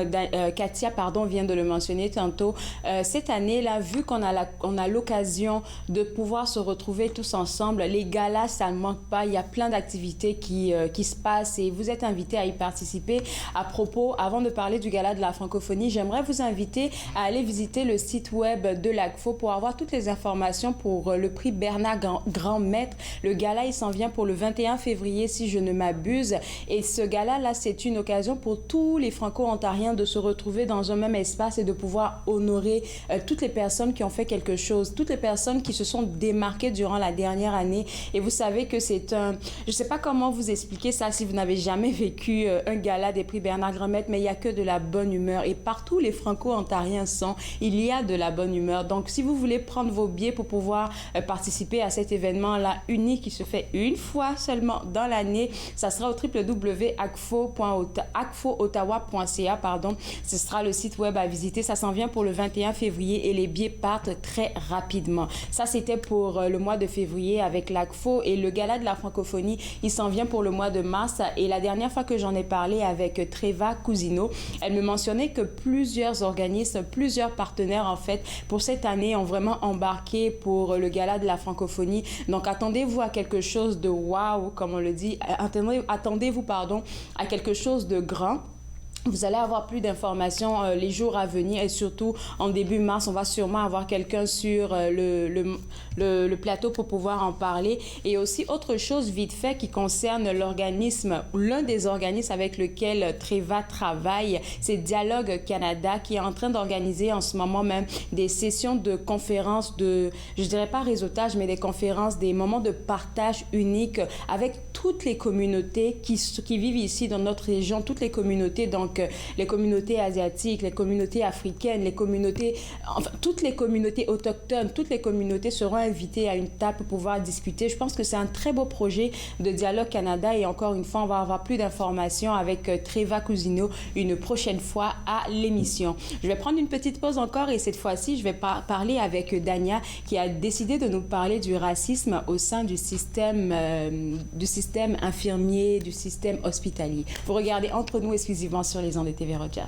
S3: Katia vient de le mentionner tantôt, cette année-là, vu qu'on a l'occasion de pouvoir se retrouver tous ensemble, les galas, ça ne manque pas. Il y a plein d'activités qui se passent et vous êtes invités à y participer. À propos, avant de parler du Gala de la francophonie, j'aimerais vous inviter à aller visiter le site web de l'ACFO pour avoir toutes les informations pour le prix Bernard Grand-Maître. Le gala, il s'en vient pour le 21 février, si je ne m'abuse. Et ce gala-là, c'est une occasion pour tous les Franco-Ontariens de se retrouver dans un même espace et de pouvoir honorer toutes les personnes qui ont fait quelque chose, toutes les personnes qui se sont démarquées durant la dernière année. Et vous savez que c'est un... Je ne sais pas comment vous expliquer ça si vous n'avez jamais vécu un gala des prix Bernard Grand-Maître, mais il n'y a que de la bonne humeur. Et partout les Franco-Ontariens sont, il y a de la bonne humeur. Donc, si vous voulez prendre vos billets pour pouvoir participer à cet événement-là unique qui se fait une fois seulement dans l'année, ça sera au www.acfoottawa.ca. Ce sera le site web à visiter. Ça s'en vient pour le 21 février et les billets partent très rapidement. Ça, c'était pour le mois de février avec l'ACFO et le Gala de la francophonie, il s'en vient pour le mois de mars. Et la dernière fois que j'en ai parlé avec Treva Cousineau, elle me mentionnait que plusieurs organismes, plusieurs partenaires, en fait, pour cette année, ont vraiment embarqué pour le Gala de la francophonie. Donc, attendez-vous à quelque chose de wow, comme on le dit. Attendez-vous à quelque chose de grand. Vous allez avoir plus d'informations les jours à venir et surtout en début mars, on va sûrement avoir quelqu'un sur le plateau pour pouvoir en parler. Et aussi autre chose vite fait qui concerne l'organisme, l'un des organismes avec lequel Treva travaille, c'est Dialogue Canada qui est en train d'organiser en ce moment même des sessions de conférences de, je dirais pas réseautage, mais des conférences, des moments de partage uniques avec toutes les communautés qui vivent ici dans notre région, toutes les communautés, donc les communautés asiatiques, les communautés africaines, les communautés, enfin, toutes les communautés autochtones, toutes les communautés seront invitées à une table pour pouvoir discuter. Je pense que c'est un très beau projet de Dialogue Canada et encore une fois, on va avoir plus d'informations avec Treva Cousineau une prochaine fois à l'émission. Je vais prendre une petite pause encore et cette fois-ci, je vais parler avec Dania qui a décidé de nous parler du racisme au sein du système infirmier, du système hospitalier. Vous regardez Entre nous exclusivement sur les ondes de TV Rogers.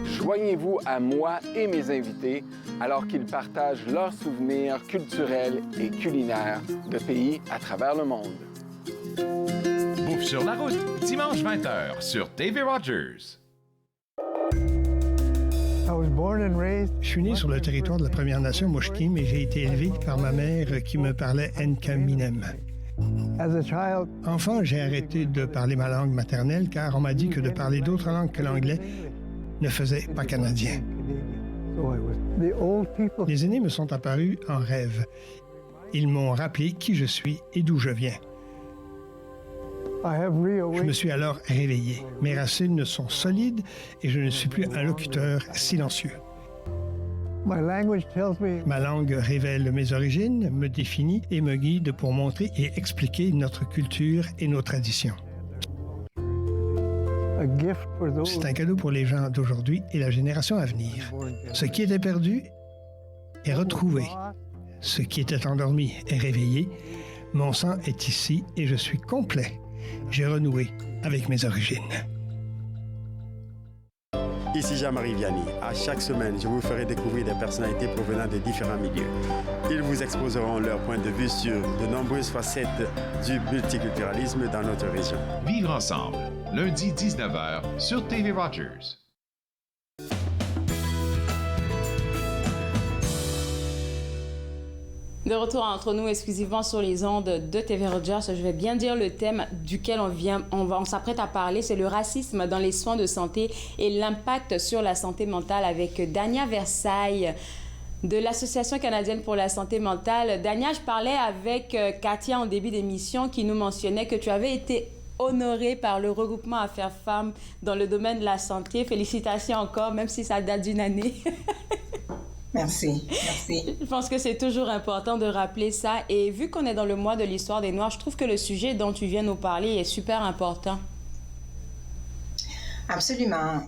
S16: Joignez-vous à moi et mes invités alors qu'ils partagent leurs souvenirs culturels et culinaires de pays à travers le monde.
S2: Bouffe sur la route, dimanche 20h sur TV Rogers.
S17: Je suis né sur le territoire de la Première Nation Musqueam et j'ai été élevé par ma mère qui me parlait Nkaminem. Enfant, j'ai arrêté de parler ma langue maternelle car on m'a dit que de parler d'autres langues que l'anglais ne faisait pas canadien. Les aînés me sont apparus en rêve. Ils m'ont rappelé qui je suis et d'où je viens. Je me suis alors réveillé. Mes racines sont solides et je ne suis plus un locuteur silencieux. Ma langue révèle mes origines, me définit et me guide pour montrer et expliquer notre culture et nos traditions. C'est un cadeau pour les gens d'aujourd'hui et la génération à venir. Ce qui était perdu est retrouvé. Ce qui était endormi est réveillé. Mon sang est ici et je suis complet. J'ai renoué avec mes origines.
S14: Ici Jean-Marie Vianney. À chaque semaine, je vous ferai découvrir des personnalités provenant de différents milieux. Ils vous exposeront leur point de vue sur de nombreuses facettes du multiculturalisme dans notre région.
S2: Vivre ensemble, lundi 19h sur TV Rogers.
S3: De retour entre nous exclusivement sur les ondes de TV Rogers, je vais bien dire le thème duquel on s'apprête à parler, c'est le racisme dans les soins de santé et l'impact sur la santé mentale avec Dania Versailles de l'Association canadienne pour la santé mentale. Dania, je parlais avec Katia en début d'émission qui nous mentionnait que tu avais été honorée par le regroupement Affaires Femmes dans le domaine de la santé. Félicitations encore, même si ça date d'une année.
S18: Merci, merci.
S3: Je pense que c'est toujours important de rappeler ça. Et vu qu'on est dans le mois de l'histoire des Noirs, je trouve que le sujet dont tu viens nous parler est super important.
S18: Absolument.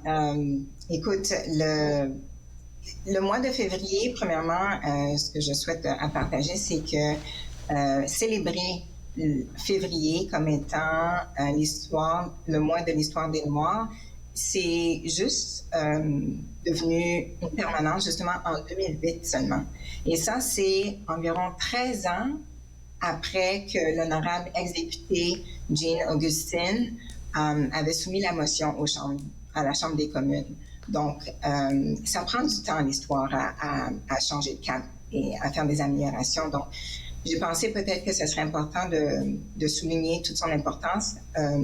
S18: Écoute, le mois de février, premièrement, ce que je souhaite partager, c'est que célébrer février comme étant le mois de l'histoire des Noirs, c'est juste devenu une permanence justement en 2008 seulement. Et ça, c'est environ 13 ans après que l'honorable ex-député Jean Augustine avait soumis la motion à la Chambre des communes. Donc, ça prend du temps, l'histoire, à changer de cap et à faire des améliorations. Donc, j'ai pensé peut-être que ce serait important de souligner toute son importance,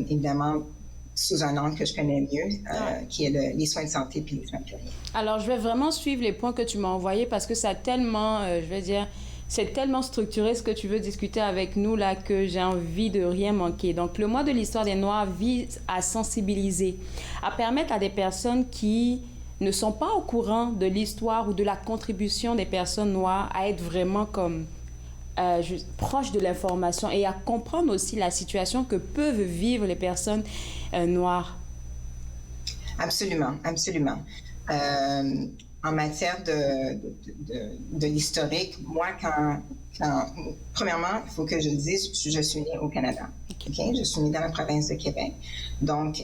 S18: évidemment, sous un angle que je connais mieux, qui est les soins de santé puis les soins pluriels.
S3: Alors, je vais vraiment suivre les points que tu m'as envoyés parce que ça a tellement, c'est tellement structuré ce que tu veux discuter avec nous là que j'ai envie de rien manquer. Donc, le mois de l'histoire des Noirs vise à sensibiliser, à permettre à des personnes qui ne sont pas au courant de l'histoire ou de la contribution des personnes noires à être vraiment comme proche de l'information et à comprendre aussi la situation que peuvent vivre les personnes noires.
S18: Absolument, absolument. En matière de l'historique, moi, premièrement, il faut que je le dise, je suis née au Canada. Okay? Je suis née dans la province de Québec. Donc,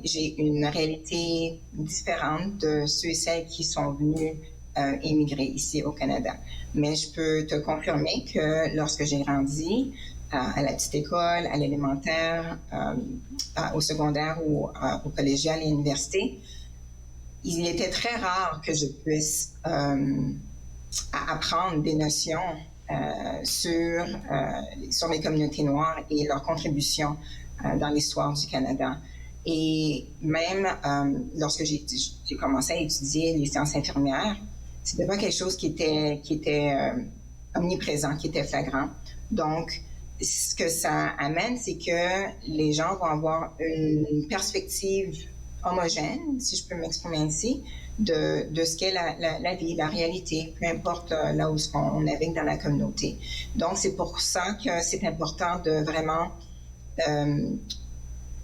S18: j'ai une réalité différente de ceux et celles qui sont venus émigrer ici au Canada. Mais je peux te confirmer que lorsque j'ai grandi à la petite école, à l'élémentaire, au secondaire ou au collégial et à l'université, il était très rare que je puisse apprendre des notions sur les communautés noires et leur contribution dans l'histoire du Canada. Et même lorsque j'ai commencé à étudier les sciences infirmières, c'était pas quelque chose qui était omniprésent, qui était flagrant. Donc, ce que ça amène, c'est que les gens vont avoir une perspective homogène, si je peux m'exprimer ainsi, de ce qu'est la vie, la réalité, peu importe là où on navigue dans la communauté. Donc, c'est pour ça que c'est important de vraiment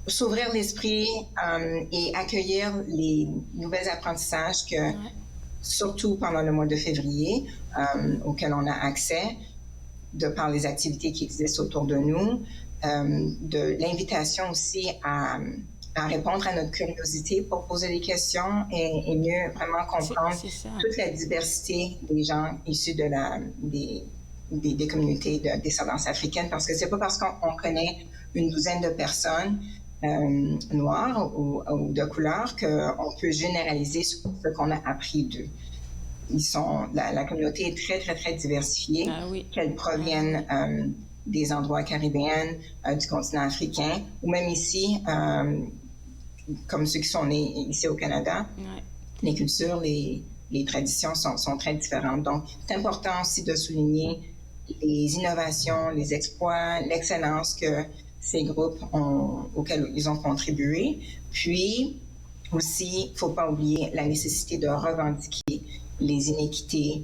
S18: s'ouvrir l'esprit et accueillir les nouveaux apprentissages que, surtout pendant le mois de février, auxquels on a accès, de par les activités qui existent autour de nous, de l'invitation aussi à répondre à notre curiosité pour poser des questions et mieux vraiment comprendre toute la diversité des gens issus des communautés de descendance africaine, parce que c'est pas parce qu'on connaît une douzaine de personnes noires ou de couleur qu'on peut généraliser ce qu'on a appris d'eux. La communauté est très, très, très diversifiée, qu'elle provienne des endroits caribéens, du continent africain, ou même ici, comme ceux qui sont nés ici au Canada. Les cultures, les traditions sont très différentes. Donc, c'est important aussi de souligner les innovations, les exploits, l'excellence que ces groupes auxquels ils ont contribué. Puis, aussi, il ne faut pas oublier la nécessité de revendiquer les inéquités,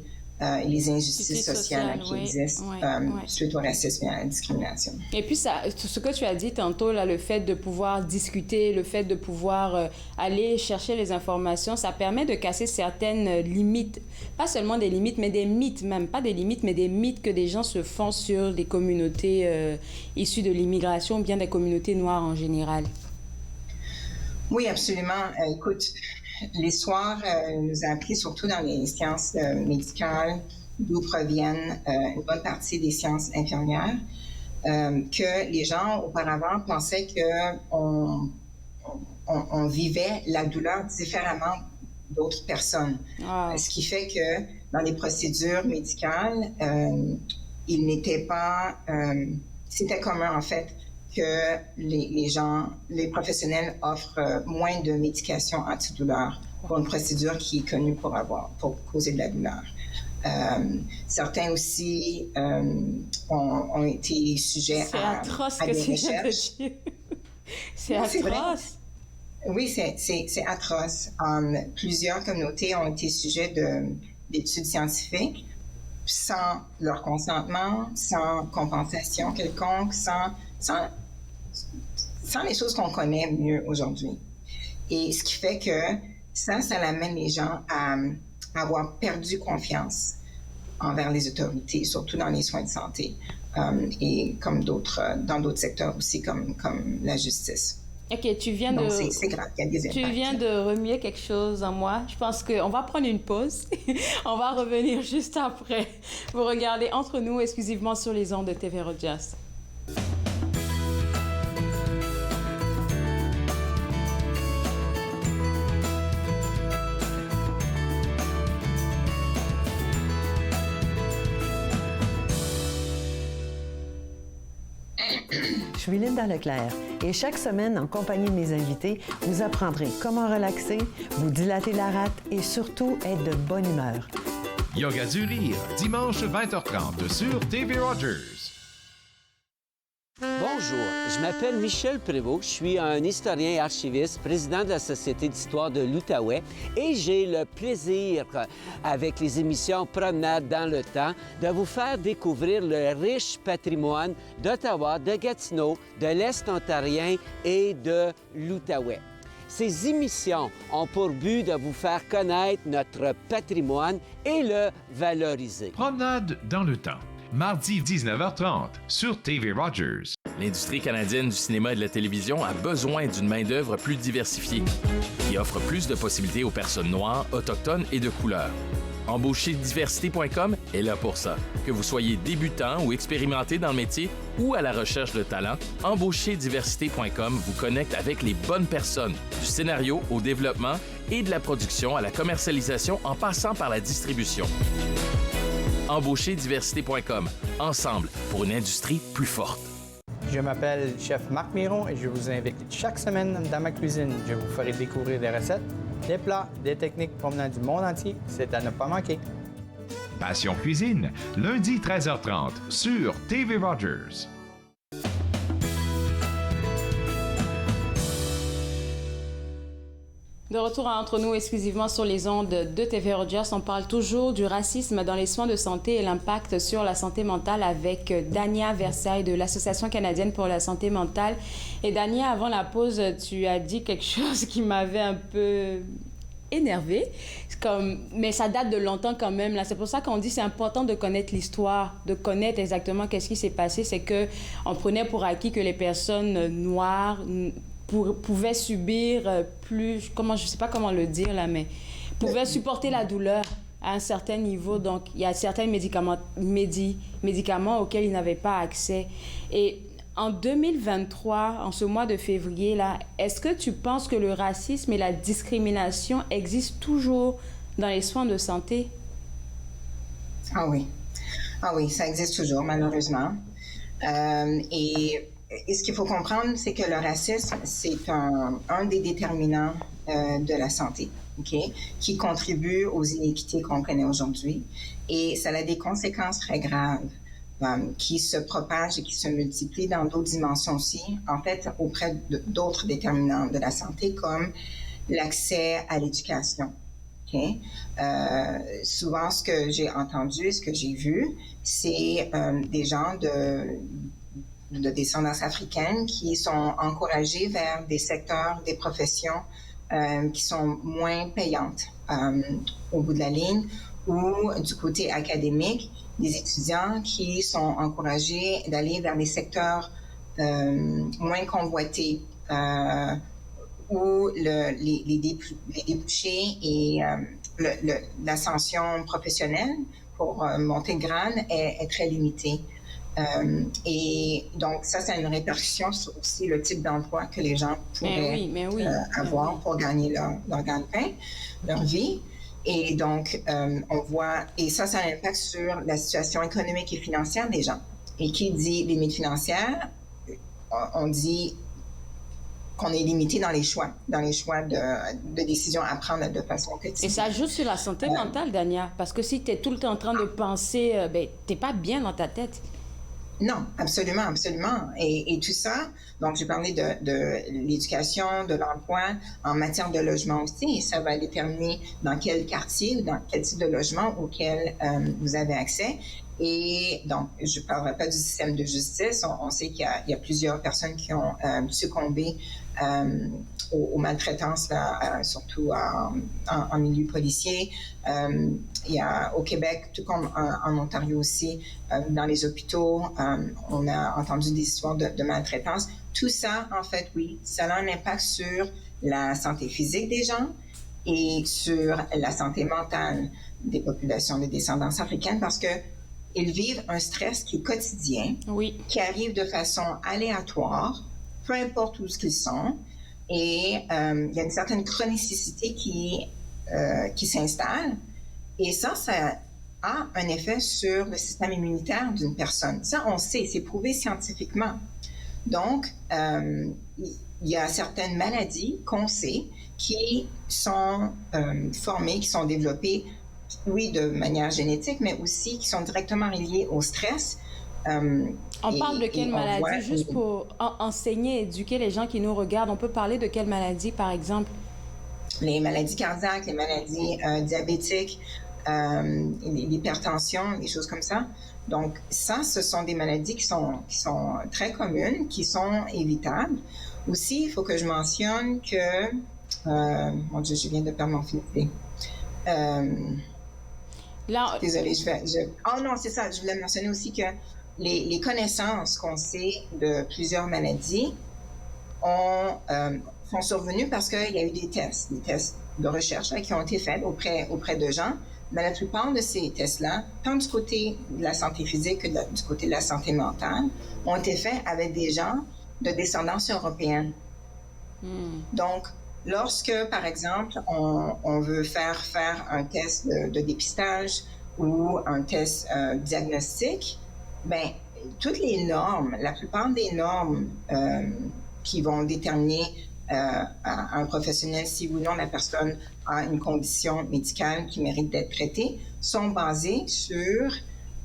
S18: les injustices sociales qui existent suite au racisme et à la discrimination.
S3: Et puis, ce que tu as dit tantôt, là, le fait de pouvoir discuter, le fait de pouvoir aller chercher les informations, ça permet de casser certaines limites. Pas seulement des limites, mais des mythes même. Pas des limites, mais des mythes que des gens se font sur les communautés issues de l'immigration ou bien des communautés noires en général.
S18: Oui, absolument. Écoute, l'histoire nous a appris, surtout dans les sciences médicales, d'où proviennent une bonne partie des sciences infirmières, que les gens auparavant pensaient qu'on vivait la douleur différemment d'autres personnes. Ce qui fait que dans les procédures médicales, il n'était pas... c'était commun, en fait, que les professionnels offrent moins de médication antidouleur pour une procédure qui est connue pour causer de la douleur. Certains aussi ont été sujets à des recherches.
S3: C'est atroce.
S18: Oui, c'est atroce. Plusieurs communautés ont été sujets d'études scientifiques sans leur consentement, sans compensation quelconque, sans les choses qu'on connaît mieux aujourd'hui. Et ce qui fait que ça amène les gens à avoir perdu confiance envers les autorités, surtout dans les soins de santé et dans d'autres secteurs aussi, comme la justice.
S3: OK,
S18: c'est grave, il y a des impacts.
S3: Tu viens de remuer quelque chose en moi. Je pense qu'on va prendre une pause. On va revenir juste après. Vous regardez Entre nous exclusivement sur les ondes de TV Rogers.
S7: Je suis Linda Leclerc et chaque semaine, en compagnie de mes invités, vous apprendrez comment relaxer, vous dilater la rate et surtout être de bonne humeur.
S2: Yoga du rire, dimanche 20h30 sur TV Rogers.
S19: Bonjour, je m'appelle Michel Prévost, je suis un historien et archiviste, président de la Société d'histoire de l'Outaouais et j'ai le plaisir, avec les émissions Promenade dans le temps, de vous faire découvrir le riche patrimoine d'Ottawa, de Gatineau, de l'Est ontarien et de l'Outaouais. Ces émissions ont pour but de vous faire connaître notre patrimoine et le valoriser.
S2: Promenade dans le temps. Mardi 19h30 sur TV Rogers.
S20: L'industrie canadienne du cinéma et de la télévision a besoin d'une main-d'œuvre plus diversifiée, qui offre plus de possibilités aux personnes noires, autochtones et de couleur. Embaucherdiversité.com est là pour ça. Que vous soyez débutant ou expérimenté dans le métier ou à la recherche de talent, Embaucherdiversité.com vous connecte avec les bonnes personnes, du scénario au développement et de la production à la commercialisation en passant par la distribution. Embaucherdiversité.com. Ensemble pour une industrie plus forte.
S9: Je m'appelle Chef Marc Miron et je vous invite chaque semaine dans ma cuisine. Je vous ferai découvrir des recettes, des plats, des techniques provenant du monde entier. C'est à ne pas manquer.
S2: Passion Cuisine, lundi 13h30 sur TV Rogers.
S3: De retour Entre nous exclusivement sur les ondes de TV Rogers, on parle toujours du racisme dans les soins de santé et l'impact sur la santé mentale avec Dania Versailles de l'Association canadienne pour la santé mentale. Et Dania, avant la pause, tu as dit quelque chose qui m'avait un peu énervée. Mais ça date de longtemps quand même. C'est pour ça qu'on dit que c'est important de connaître l'histoire, de connaître exactement qu'est-ce qui s'est passé. C'est qu'on prenait pour acquis que les personnes noires pouvaient subir plus, je sais pas comment le dire là, mais pouvaient supporter la douleur à un certain niveau. Donc, il y a certains médicaments auxquels ils n'avaient pas accès. Et en 2023, en ce mois de février, là, est-ce que tu penses que le racisme et la discrimination existent toujours dans les soins de santé?
S18: Ah oui, ça existe toujours, malheureusement. Et ce qu'il faut comprendre, c'est que le racisme, c'est un des déterminants de la santé, qui contribue aux inéquités qu'on connaît aujourd'hui. Et ça a des conséquences très graves qui se propagent et qui se multiplient dans d'autres dimensions aussi, en fait, auprès d'autres déterminants de la santé, comme l'accès à l'éducation. Souvent, ce que j'ai entendu, ce que j'ai vu, c'est des gens de descendance africaine qui sont encouragés vers des secteurs, des professions qui sont moins payantes au bout de la ligne, ou du côté académique, des étudiants qui sont encouragés d'aller vers des secteurs moins convoités où les débouchés et l'ascension professionnelle pour monter de grade est très limitée. Et donc, ça a une répercussion sur aussi le type d'emploi que les gens pourraient avoir pour gagner leur gagne-pain, leur vie. Et donc, on voit, et ça a un impact sur la situation économique et financière des gens. Et qui dit limite financière, on dit qu'on est limité dans les choix de décisions à prendre de façon quotidienne.
S3: Et ça joue sur la santé mentale, Dania, parce que si tu es tout le temps en train de penser, tu n'es pas bien dans ta tête.
S18: Non, absolument, absolument. Et tout ça, donc j'ai parlé de l'éducation, de l'emploi, en matière de logement aussi, et ça va déterminer dans quel quartier ou dans quel type de logement auquel vous avez accès. Et donc, je ne parlerai pas du système de justice. On sait qu'il y a plusieurs personnes qui ont succombé aux maltraitances, là, surtout en milieu policier. Il y a au Québec, tout comme en Ontario aussi, dans les hôpitaux, on a entendu des histoires de maltraitance. Tout ça, en fait, oui, ça a un impact sur la santé physique des gens et sur la santé mentale des populations de descendance africaine parce que ils vivent un stress qui est quotidien, qui arrive de façon aléatoire, peu importe où ils sont, et il y a une certaine chronicité qui s'installe, et ça a un effet sur le système immunitaire d'une personne. Ça, on sait, c'est prouvé scientifiquement. Donc, il y a certaines maladies qu'on sait qui sont formées, qui sont développées oui, de manière génétique, mais aussi qui sont directement reliés au stress.
S3: On parle de quelle maladie? Juste pour enseigner, éduquer les gens qui nous regardent, on peut parler de quelle maladie, par exemple?
S18: Les maladies cardiaques, les maladies diabétiques, l'hypertension, des choses comme ça. Donc, ça, ce sont des maladies qui sont très communes, qui sont évitables. Aussi, il faut que je mentionne que... mon Dieu, je viens de perdre mon fil.
S3: Là,
S18: désolée, oh non, c'est ça. Je voulais mentionner aussi que les connaissances qu'on sait de plusieurs maladies sont survenues parce qu'il y a eu des tests de recherche là, qui ont été faits auprès de gens. Mais la plupart de ces tests-là, tant du côté de la santé physique que du côté de la santé mentale, ont été faits avec des gens de descendance européenne. Donc, lorsque, par exemple, on veut faire un test de dépistage ou un test diagnostic, ben toutes les normes, la plupart des normes qui vont déterminer à un professionnel si ou non la personne a une condition médicale qui mérite d'être traitée, sont basées sur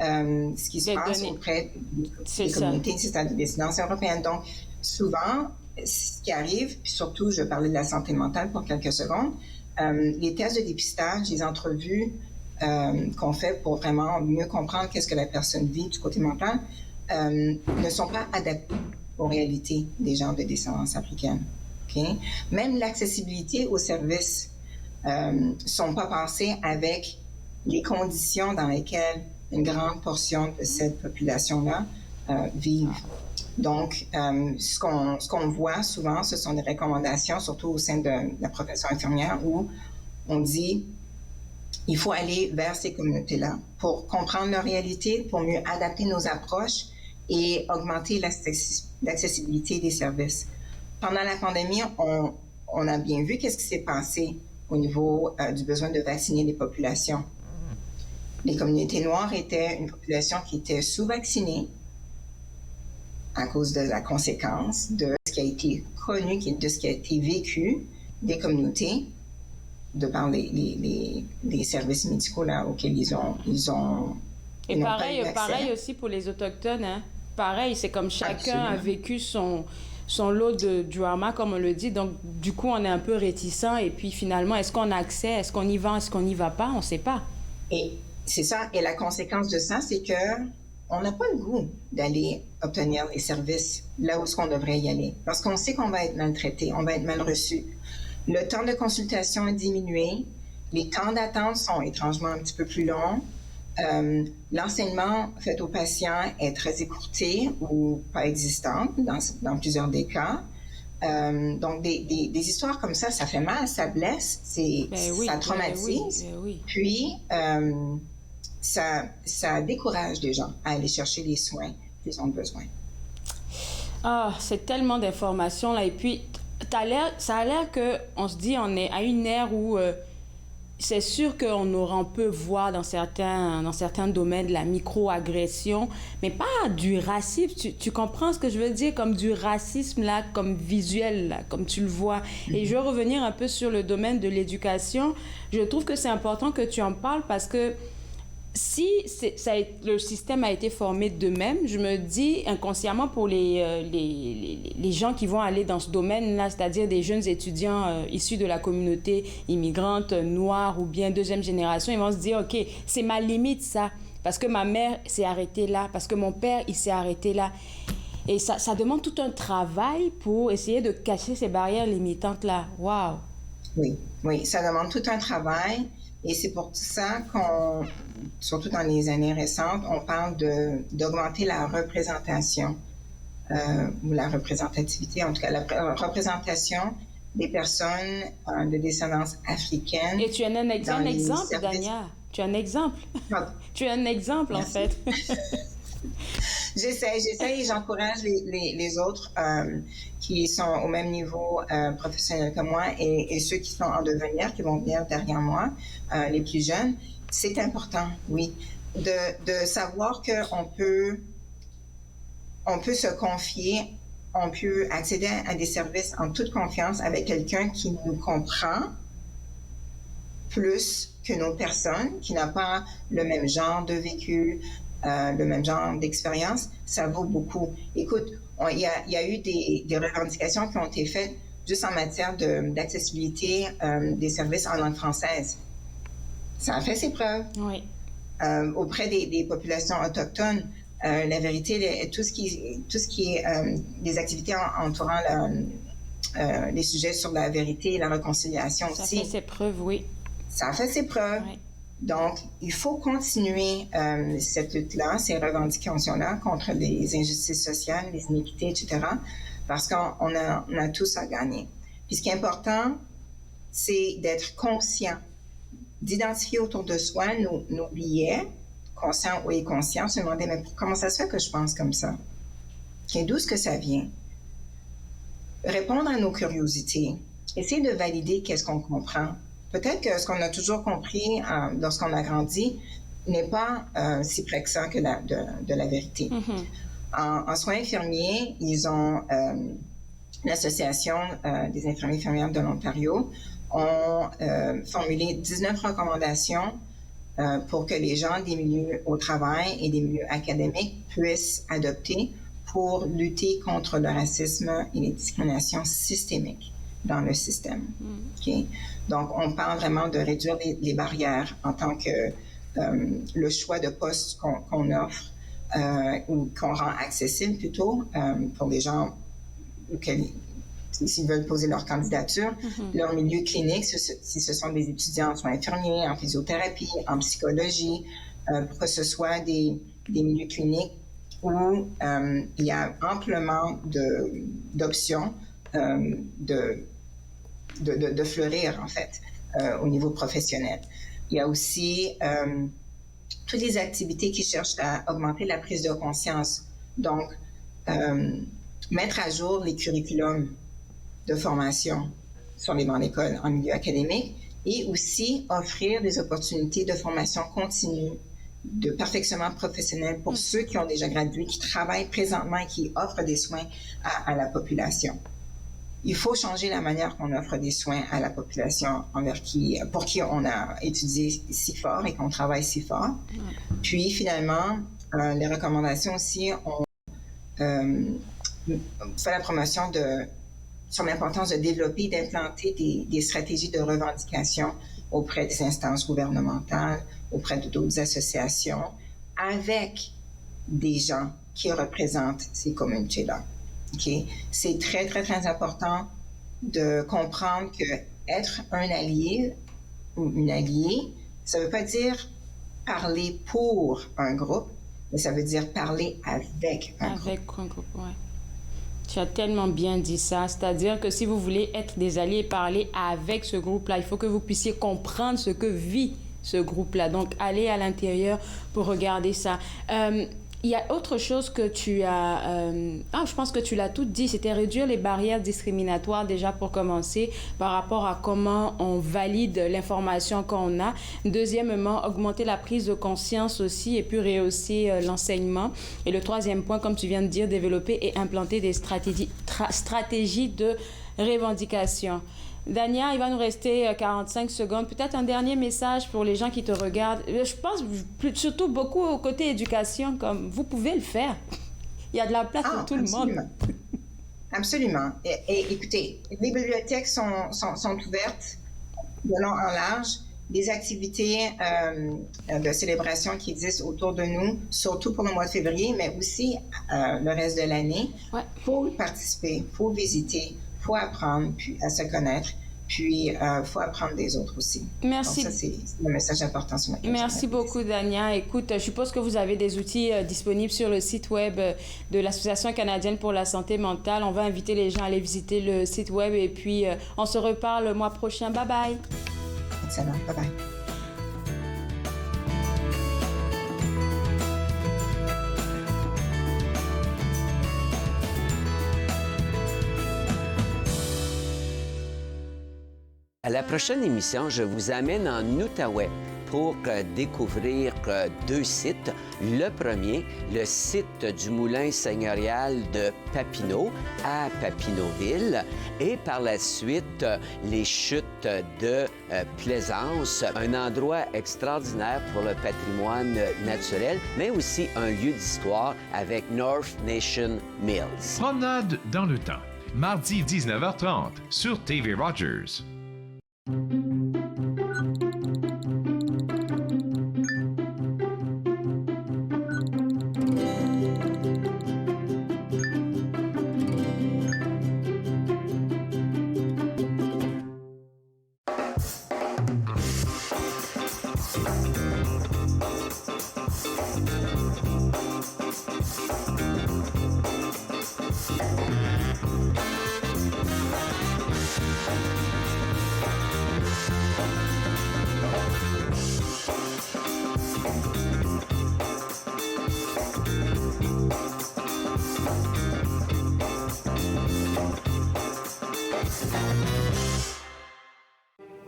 S18: ce qui se passe auprès des communautés, c'est-à-dire des descendances européennes. Donc, souvent, ce qui arrive, puis surtout, je parlais de la santé mentale pour quelques secondes, les tests de dépistage, les entrevues qu'on fait pour vraiment mieux comprendre qu'est-ce que la personne vit du côté mental, ne sont pas adaptés aux réalités des gens de descendance africaine. Okay? Même l'accessibilité aux services ne sont pas pensés avec les conditions dans lesquelles une grande portion de cette population-là vivent. Donc, ce qu'on voit souvent, ce sont des recommandations, surtout au sein de la profession infirmière, où on dit il faut aller vers ces communautés-là pour comprendre leur réalité, pour mieux adapter nos approches et augmenter l'accessibilité des services. Pendant la pandémie, on a bien vu qu'est-ce qui s'est passé au niveau du besoin de vacciner les populations. Les communautés noires étaient une population qui était sous-vaccinée à cause de la conséquence de ce qui a été connu, de ce qui a été vécu des communautés de par les services médicaux là, auxquels ils ont
S3: et pareil aussi pour les Autochtones. Hein? Pareil, c'est comme chacun a vécu son lot de drama, comme on le dit. Donc, du coup, on est un peu réticent. Et puis, finalement, est-ce qu'on a accès? Est-ce qu'on y va? Est-ce qu'on n'y va pas? On ne sait pas.
S18: Et c'est ça. Et la conséquence de ça, c'est que on n'a pas le goût d'aller obtenir les services là où on devrait y aller. Parce qu'on sait qu'on va être maltraité, on va être mal reçu. Le temps de consultation est diminué. Les temps d'attente sont étrangement un petit peu plus longs. L'enseignement fait aux patients est très écourté ou pas existant dans plusieurs des cas. Donc, des histoires comme ça fait mal, ça blesse, ça traumatise. Puis, ça décourage les gens à aller chercher les soins qu'ils ont besoin.
S3: Ah, c'est tellement d'informations là. Et puis, ça a l'air qu'on se dit on est à une ère où c'est sûr on peut voir dans certains domaines de la micro-agression, mais pas du racisme. Tu comprends ce que je veux dire? Comme du racisme, là, comme visuel, là, comme tu le vois. Et je veux revenir un peu sur le domaine de l'éducation. Je trouve que c'est important que tu en parles parce que si le système a été formé de même, je me dis inconsciemment pour les gens qui vont aller dans ce domaine-là, c'est-à-dire des jeunes étudiants issus de la communauté immigrante, noire ou bien deuxième génération, ils vont se dire, OK, c'est ma limite ça, parce que ma mère s'est arrêtée là, parce que mon père, il s'est arrêté là. Et ça demande tout un travail pour essayer de casser ces barrières limitantes-là. Wow!
S18: Oui, ça demande tout un travail. Et c'est pour ça qu'on, surtout dans les années récentes, on parle d'augmenter la représentation ou la représentativité, en tout cas la représentation des personnes de descendance africaine.
S3: Et tu as un exemple, Dania. Tu as un exemple. Tu as un exemple, en fait.
S18: J'essaie et j'encourage les autres qui sont au même niveau professionnel que moi et ceux qui sont en devenir, qui vont venir derrière moi, les plus jeunes. C'est important, oui, de savoir qu'on peut se confier, on peut accéder à des services en toute confiance avec quelqu'un qui nous comprend plus que nos personnes, qui n'a pas le même genre de vécu, le même genre d'expérience, ça vaut beaucoup. Écoute, il y a eu des revendications qui ont été faites juste en matière d'accessibilité des services en langue française. Ça a fait ses preuves.
S3: Oui.
S18: Auprès des populations autochtones, la vérité, tout ce qui est des activités entourant les sujets sur la vérité et la réconciliation aussi.
S3: Ça a fait ses preuves, oui.
S18: Ça a fait ses preuves. Oui. Donc, il faut continuer cette lutte-là, ces revendications-là contre les injustices sociales, les inéquités, etc., parce qu'on a tous à gagner. Puis ce qui est important, c'est d'être conscient, d'identifier autour de soi nos biais, conscients ou inconscients, se demander, mais comment ça se fait que je pense comme ça? D'où est-ce que ça vient? Répondre à nos curiosités, essayer de valider qu'est-ce qu'on comprend. Peut-être que ce qu'on a toujours compris lorsqu'on a grandi n'est pas si près que ça que de la vérité. En soins infirmiers, ils ont l'Association des infirmiers infirmières de l'Ontario ont formulé 19 recommandations pour que les gens des milieux au travail et des milieux académiques puissent adopter pour lutter contre le racisme et les discriminations systémiques dans le système. Okay? Donc, on parle vraiment de réduire les barrières en tant que le choix de poste qu'on offre ou qu'on rend accessible plutôt pour les gens s'ils veulent poser leur candidature, leur milieu clinique, si ce sont des étudiants en soins infirmiers, en physiothérapie, en psychologie, pour que ce soit des milieux cliniques où il y a amplement d'options de fleurir, en fait, au niveau professionnel. Il y a aussi toutes les activités qui cherchent à augmenter la prise de conscience. Donc, mettre à jour les curriculums de formation sur les bancs d'école en milieu académique et aussi offrir des opportunités de formation continue, de perfectionnement professionnel pour ceux qui ont déjà gradué, qui travaillent présentement et qui offrent des soins à la population. Il faut changer la manière qu'on offre des soins à la population pour qui on a étudié si fort et qu'on travaille si fort. Puis finalement, les recommandations aussi ont fait la promotion sur l'importance de développer et d'implanter des stratégies de revendication auprès des instances gouvernementales, auprès d'autres associations, avec des gens qui représentent ces communautés-là. Okay? C'est très, très, très important de comprendre que être un allié ou une alliée, ça ne veut pas dire parler pour un groupe, mais ça veut dire parler avec un groupe.
S3: Avec un groupe, oui. Tu as tellement bien dit ça. C'est-à-dire que si vous voulez être des alliés et parler avec ce groupe-là, il faut que vous puissiez comprendre ce que vit ce groupe-là. Donc, allez à l'intérieur pour regarder ça. Il y a autre chose que tu as... je pense que tu l'as tout dit. C'était réduire les barrières discriminatoires déjà pour commencer par rapport à comment on valide l'information qu'on a. Deuxièmement, augmenter la prise de conscience aussi et puis rehausser l'enseignement. Et le troisième point, comme tu viens de dire, développer et implanter des stratégies de revendication. Dania, il va nous rester 45 secondes. Peut-être un dernier message pour les gens qui te regardent. Je pense surtout beaucoup au côté éducation, comme vous pouvez le faire. Il y a de la place pour tout le monde.
S18: Absolument. Et écoutez, les bibliothèques sont ouvertes de long en large. Des activités de célébration qui existent autour de nous, surtout pour le mois de février, mais aussi le reste de l'année. Il faut participer, il faut visiter. Il faut apprendre puis à se connaître, puis il faut apprendre des autres aussi.
S3: Merci.
S18: Donc ça, c'est le message important sur ma question.
S3: Merci beaucoup, Dania. Écoute, je suppose que vous avez des outils disponibles sur le site web de l'Association canadienne pour la santé mentale. On va inviter les gens à aller visiter le site web et puis on se reparle le mois prochain. Bye-bye.
S18: Excellent. Bye-bye.
S19: À la prochaine émission, je vous amène en Outaouais pour découvrir 2 sites. Le premier, le site du moulin seigneurial de Papineau à Papineauville et par la suite, les chutes de Plaisance, un endroit extraordinaire pour le patrimoine naturel, mais aussi un lieu d'histoire avec North Nation Mills.
S2: Promenade dans le temps, mardi 19h30 sur TV Rogers.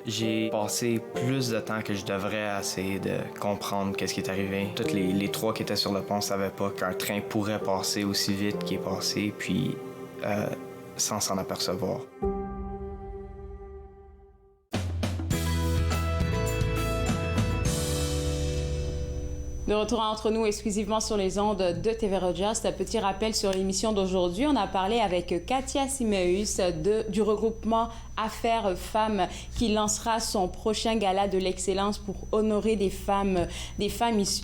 S21: J'ai passé plus de temps que je devrais à essayer de comprendre qu'est-ce qui est arrivé. Toutes les 3 qui étaient sur le pont ne savaient pas qu'un train pourrait passer aussi vite qu'il est passé, puis sans s'en apercevoir.
S3: De retour entre nous exclusivement sur les ondes de TV Rogers. C'est un petit rappel sur l'émission d'aujourd'hui. On a parlé avec Katia Simeus du regroupement Affaires Femmes qui lancera son prochain gala de l'excellence pour honorer des femmes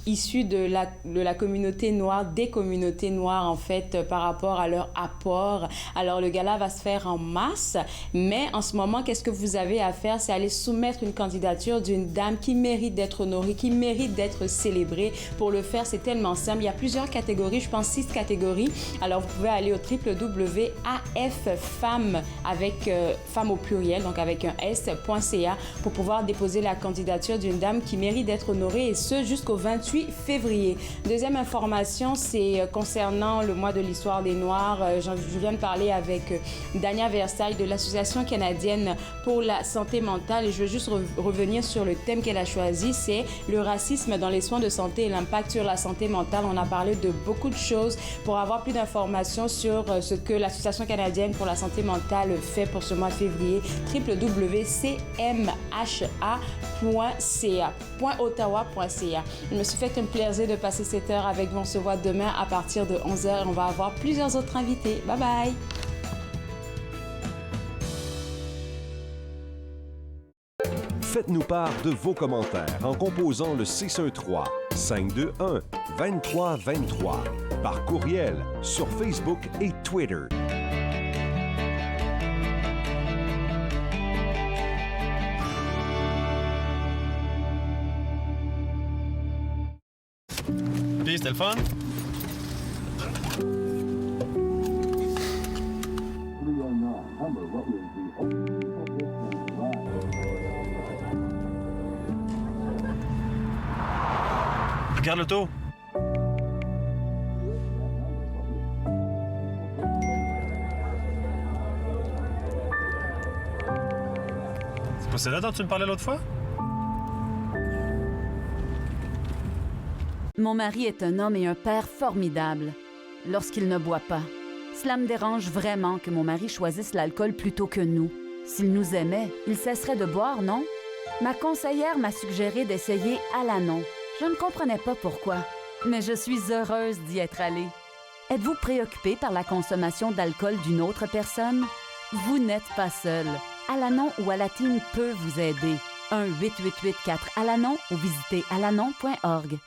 S3: issues de la communauté noire, des communautés noires en fait, par rapport à leur apport. Alors le gala va se faire en mars, mais en ce moment, qu'est-ce que vous avez à faire? C'est aller soumettre une candidature d'une dame qui mérite d'être honorée, qui mérite d'être célébrée. Pour le faire, c'est tellement simple. Il y a plusieurs catégories, je pense 6 catégories. Alors, vous pouvez aller au www.affemmes avec femmes au pluriel, donc avec un s.ca pour pouvoir déposer la candidature d'une dame qui mérite d'être honorée et ce jusqu'au 28 février. Deuxième information, c'est concernant le mois de l'histoire des Noirs. Je viens de parler avec Dania Versailles de l'Association canadienne pour la santé mentale et je veux juste revenir sur le thème qu'elle a choisi, c'est le racisme dans les soins de santé et l'impact sur la santé mentale. On a parlé de beaucoup de choses. Pour avoir plus d'informations sur ce que l'Association canadienne pour la santé mentale fait pour ce mois de février, www.cmha.ca.ottawa.ca. Je me suis fait un plaisir de passer cette heure avec vous. On se voit demain à partir de 11h. On va avoir plusieurs autres invités. Bye bye!
S22: Faites-nous part de vos commentaires en composant le 613-521-2323 par courriel sur Facebook et Twitter.
S15: Puis, c'était le fun? Regarde l'auto. C'est pas celle-là dont tu me parlais l'autre fois?
S6: Mon mari est un homme et un père formidable lorsqu'il ne boit pas. Cela me dérange vraiment que mon mari choisisse l'alcool plutôt que nous. S'il nous aimait, il cesserait de boire, non? Ma conseillère m'a suggéré d'essayer Alanon. Je ne comprenais pas pourquoi, mais je suis heureuse d'y être allée. Êtes-vous préoccupé par la consommation d'alcool d'une autre personne? Vous n'êtes pas seul. Alanon ou Alatine peut vous aider. 1-888-4-ALANON ou visitez alanon.org.